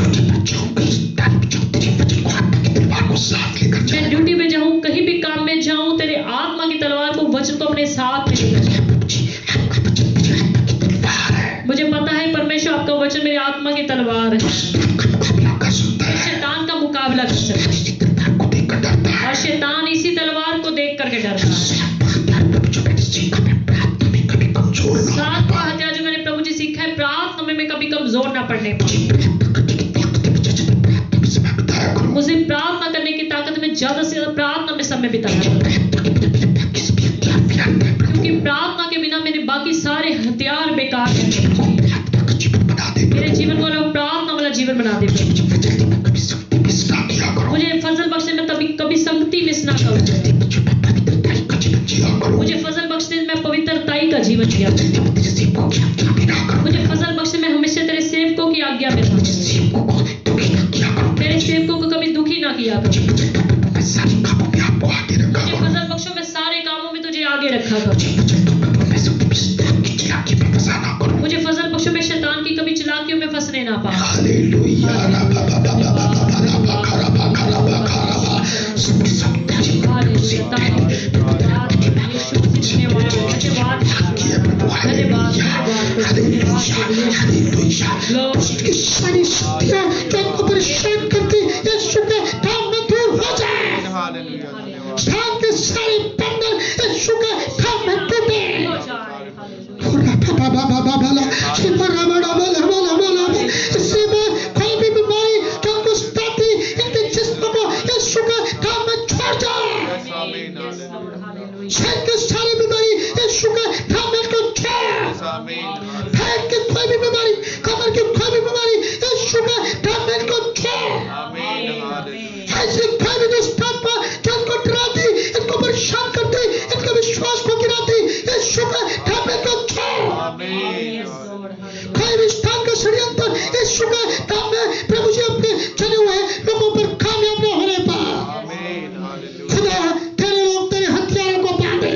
मैं ड्यूटी में जाऊं, कहीं भी काम में जाऊं, तेरे आत्मा की तलवार को वचन को अपने साथ में लेकर जाऊं। मुझे पता है परमेश्वर आपका वचन मेरी आत्मा की तलवार है। शैतान का मुकाबला कर सकता है और शैतान इसी तलवार को देख करके डरता है। 7वां हथियार जो मैंने प्रभु जी सीखा है, प्रार्थना में मैं कभी कमजोर ना पड़ने पाऊं। मुझे प्रार्थना करने की ताकत में ज्यादा से ज्यादा प्रार्थना में समय बिताना पड़ता है, क्योंकि प्रार्थना के बिना मेरे बाकी सारे हथियार बेकार हैं। मेरे जीवन को लोग प्रार्थना वाला जीवन बना देते हैं। मुझे फजल बख्श में कभी संगति मिस ना करूं। मुझे फजल बख्श मैं पवित्रताई का जीवन जिया। मुझे फजल बख्श में हमेशा तेरे सेवकों की आज्ञा में था। तेरे सेवकों को कभी दुखी ना किया करो। मुझे फजल बख्शो में सारे कामों में तुझे आगे रखा करो। मुझे फजल बख्शो में शैतान की कभी चालाकियों में फंसने ना पाऊं। परेशान करती यीशु के नाम में दूर हो जाए। शांति सारे बंधन यीशु के नाम में टूटे। इसी में कोई भी बीमारी जो गुस्ताती इनके जिस्म को यीशु के नाम में छोड़ जाए। शरीर की सारी बीमारी यीशु के नाम में को छोड़। पेट की कोई भी बीमारी, कमर की कोई भी बीमारी यीशु के नाम में को छोड़। ऐसी कोई भी दुष्टात्मा जो इनको डराती, इनको परेशान करती, इनके विश्वास को गिराती, यीशु के नाम में को छोड़। कोई भी शैतान का षड्यंत्र यीशु के नाम में प्रभु जी अपने चले हुए लोगों पर कामयाब न होने पाए। खुदा तेरे लोग तेरे हथियारों को बांधे,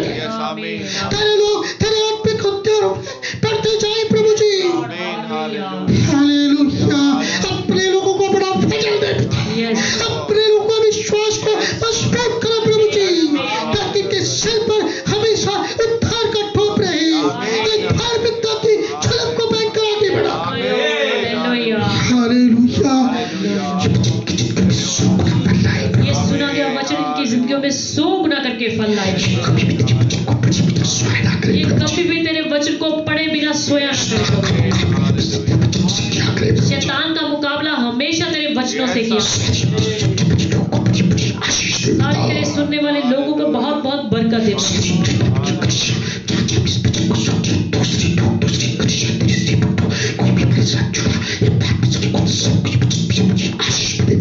तेरे लोग तेरे आत्मिक हथियारों बढ़ते जाए प्रभु जी। हालेलुया। अपने लोगों को बड़ा फजल दे, अपने लोगों का विश्वास को मजबूत करो प्रभु जी, ताकि के सिर पर वचन को पढ़े बिना सोया न करे। बच्चों से क्या करे? शैतान का मुकाबला हमेशा तेरे वचनों से किया। आशीष दे सारे तेरे सुनने वाले लोगों को बहुत बहुत बरकत दे।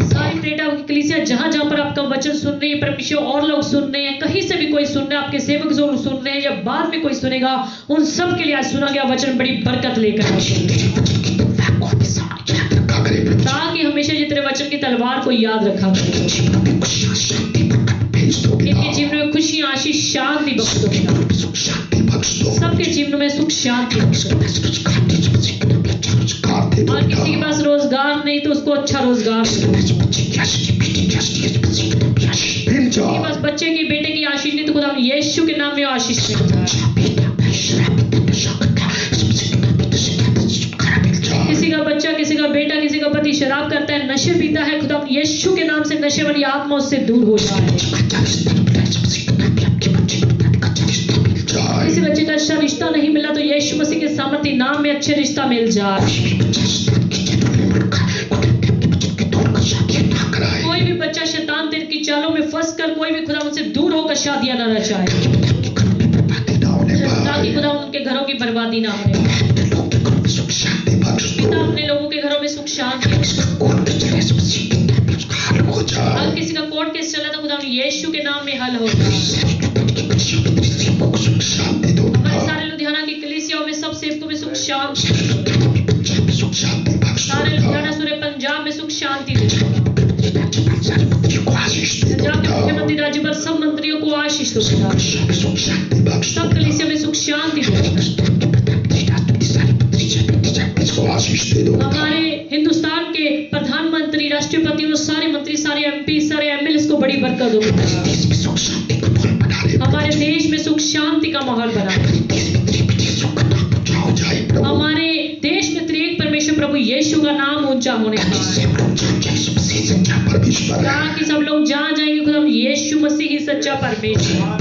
सारी प्रेटा की कलीसिया जहां जहां पर आपका वचन सुन रही है परमेश्वर, और लोग सुन रहे हैं, कहीं से भी कोई सुन रहा है, आपके सेवक जो सुन रहे हैं या बाद में कोई सुनेगा, उन सब के लिए आज सुना गया वचन बड़ी बरकत लेकर ताकि हमेशा ये तेरे वचन की तलवार को याद रखा करें। इनके जीवन में खुशी, आशीष, शांति बख्श दो। सबके जीवन में सुख शांति बख्श दो। और किसी के पास रोजगार नहीं तो उसको अच्छा रोजगार दो। किसी के पास बच्चे की, बेटे की आशीष नहीं तो खुदा यीशु के नाम में आशीष मिल जाए। किसी का बच्चा, किसी का बेटा, किसी का पति शराब करता है, नशे पीता है, खुदा यीशु के नाम से नशे वाली आत्मा उससे दूर हो जाए। किसी बच्चे का अच्छा रिश्ता नहीं मिला तो यीशु मसीह के सामर्थ्य नाम में अच्छे रिश्ता मिल जाए। कोई भी बच्चा शैतान तेरे की चालों में फंस कर कोई भी खुदा उनसे दूर होकर शादियां ना रचाए, ताकि खुदा उनके घरों की बर्बादी ना हो। पिता अपने लोगों के घरों में सुख शांति। अगर किसी का कोर्ट केस चला तो खुदा यीशु के नाम में हल होगा। हमारे सारे लुधियाना की कलीसियाओं में सब सेवकों में सुख शांति। सारे लुधियाना सूरे पंजाब में सुख शांति दे। पंजाब के मुख्यमंत्री, राज्यपाल, सब मंत्रियों को आशीष दो। सब कलीसिया में सुख शांति दो। हमारे हिंदुस्तान के प्रधानमंत्री, राष्ट्रपति, वो सारे मंत्री, सारे एमपी, सारे एमएलए को बड़ी बरकत दो। हमारे देश में सुख शांति का माहौल बना। हमारे देश में त्रिएक परमेश्वर प्रभु यीशु का नाम ऊंचा होने का, ताकि सब लोग जहाँ जाएंगे खुदा यीशु मसीह ही सच्चा परमेश्वर।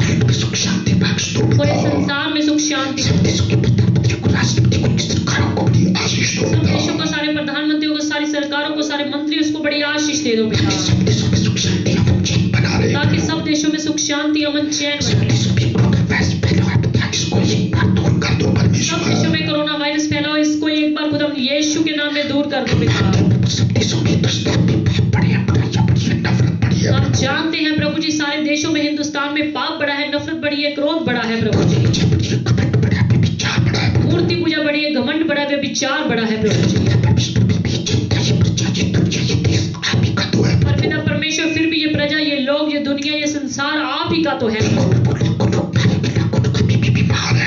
पूरे संसार में सुख शांति। सब देशों को, सारे प्रधानमंत्रियों को, सारी सरकारों को, सारे मंत्री उसको बड़ी आशीष दे दो पिता, ताकि सब देशों में सुख शांति, अमन, चैन बने। सब देशों में कोरोना वायरस फैला हो, इसको एक बार खुदा यीशु के नाम में दूर कर दो पिता। हम जानते हैं प्रभु जी सारे देशों में, हिंदुस्तान में पाप बढ़ा है, नफरत बढ़ी है, क्रोध बढ़ा है प्रभु जी, मूर्ति पूजा बढ़ी है, घमंड बढ़ा है, विचार बढ़ा है प्रभु जी। पर बिना परमेश्वर फिर भी ये प्रजा, ये लोग, ये दुनिया, ये संसार आप ही का तो है।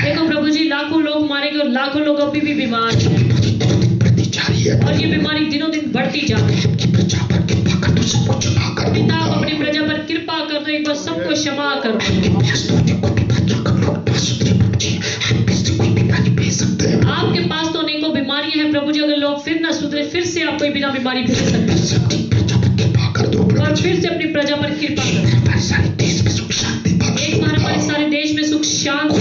देखो प्रभु जी लाखों लोग मारे गए और लाखों लोग अभी भी बीमार हैं, और ये बीमारी दिनों दिन बढ़ती जा रही है। पिता अपनी प्रजा पर कृपा कर दो, एक बार सबको क्षमा कर दो। आपके पास तो अनेकों बीमारियां हैं प्रभु जी, अगर लोग फिर ना सुधरे फिर से आप कोई बिना बीमारी भेज सकते हैं, और फिर से अपनी प्रजा पर कृपा कर दो। एक बार हमारे सारे देश में सुख शांति।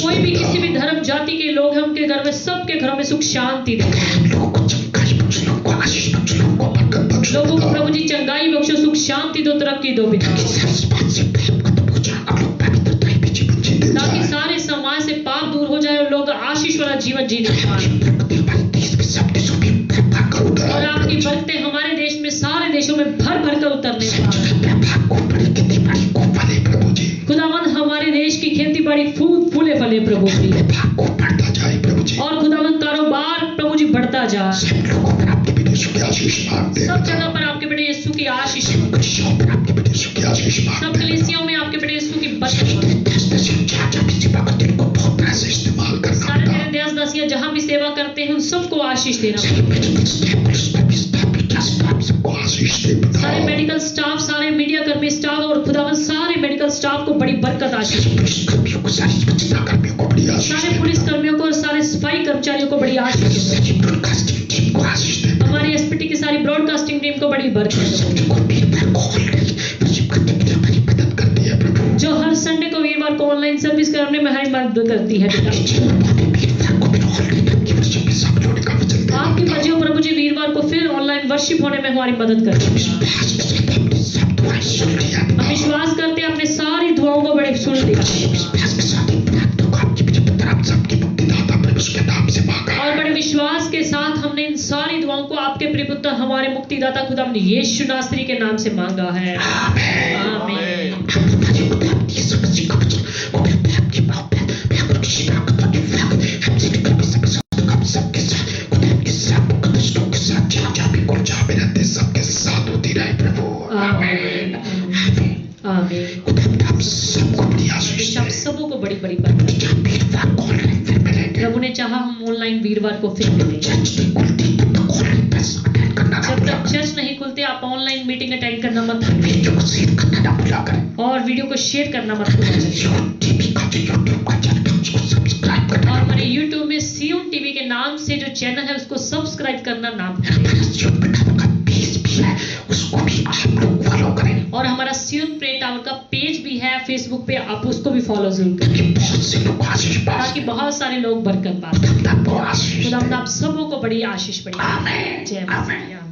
कोई भी किसी भी धर्म जाति के लोग हैं, उनके घर में, सबके घरों में सुख शांति दे। लोगों को प्रभु जी चंगाई बख्शो, सुख शांति दो, तरक्की दो पिता, ताकि सारे समाज से पाप दूर हो जाए और लोग आशीष वाला जीवन जीने पाए, और आपकी बरकतें हमारे देश में, सारे देशों में भर भर कर उतरने पाए। खुदावंद हमारे देश की खेती बाड़ी फूले फले प्रभु जी, और खुदावंद कारोबार प्रभु जी बढ़ता जाए। सब जगह पर आपके बेटे यीशु की आशीष, सब कलीसियाओं में आपके बेटे यीशु की बरकत। सारे तेरे देश दासियां जहां भी सेवा करते हैं उन सबको आशीष देना। सारे मेडिकल स्टाफ, सारे मीडिया कर्मी स्टाफ, और खुदावंद सारे मेडिकल स्टाफ को बड़ी बरकत आशीष। सारे पुलिस कर्मियों को, सारे सफाई कर्मचारियों को बड़ी आशीष। हमारी एसपीटी की सारी ब्रॉडकास्टिंग टीम को बड़ी बरकत, जो हर संडे को, वीरवार को ऑनलाइन ऑनलाइन सर्विस करने में हमारी मदद करती है पिता। आपकी मर्जी हो प्रभु जी, वीरवार को फिर ऑनलाइन वर्शिप होने में हमारी मदद करती है। हम विश्वास करते हैं अपने सारी दुआओं को बड़े सुन लिया और बड़े विश्वास के साथ हमने इन सारी दुआओं को आपके प्रिय पुत्र हमारे मुक्तिदाता खुदा हमने यीशु नासरी के नाम से मांगा है। आमीन। आप सबों को बड़ी बड़ी बरकत। प्रभु ने चाहा हम ऑनलाइन वीरवार को फिर मिलें। जब तक चर्च नहीं खुलते आप ऑनलाइन मीटिंग अटेंड करना मत भूलिए और वीडियो को शेयर करना मत भूलिए और हमारे यूट्यूब में सियोन टीवी के नाम से जो चैनल है उसको सब्सक्राइब करना ना भूलिए और हमारा सियोन प्रे टावर का पेज भी है फेसबुक पे, आप उसको भी फॉलो जरूर करें ताकि बहुत सारे लोग बरकत पाएं। खुदा आप सबों को बड़ी आशीष पड़ी। जय मसीह।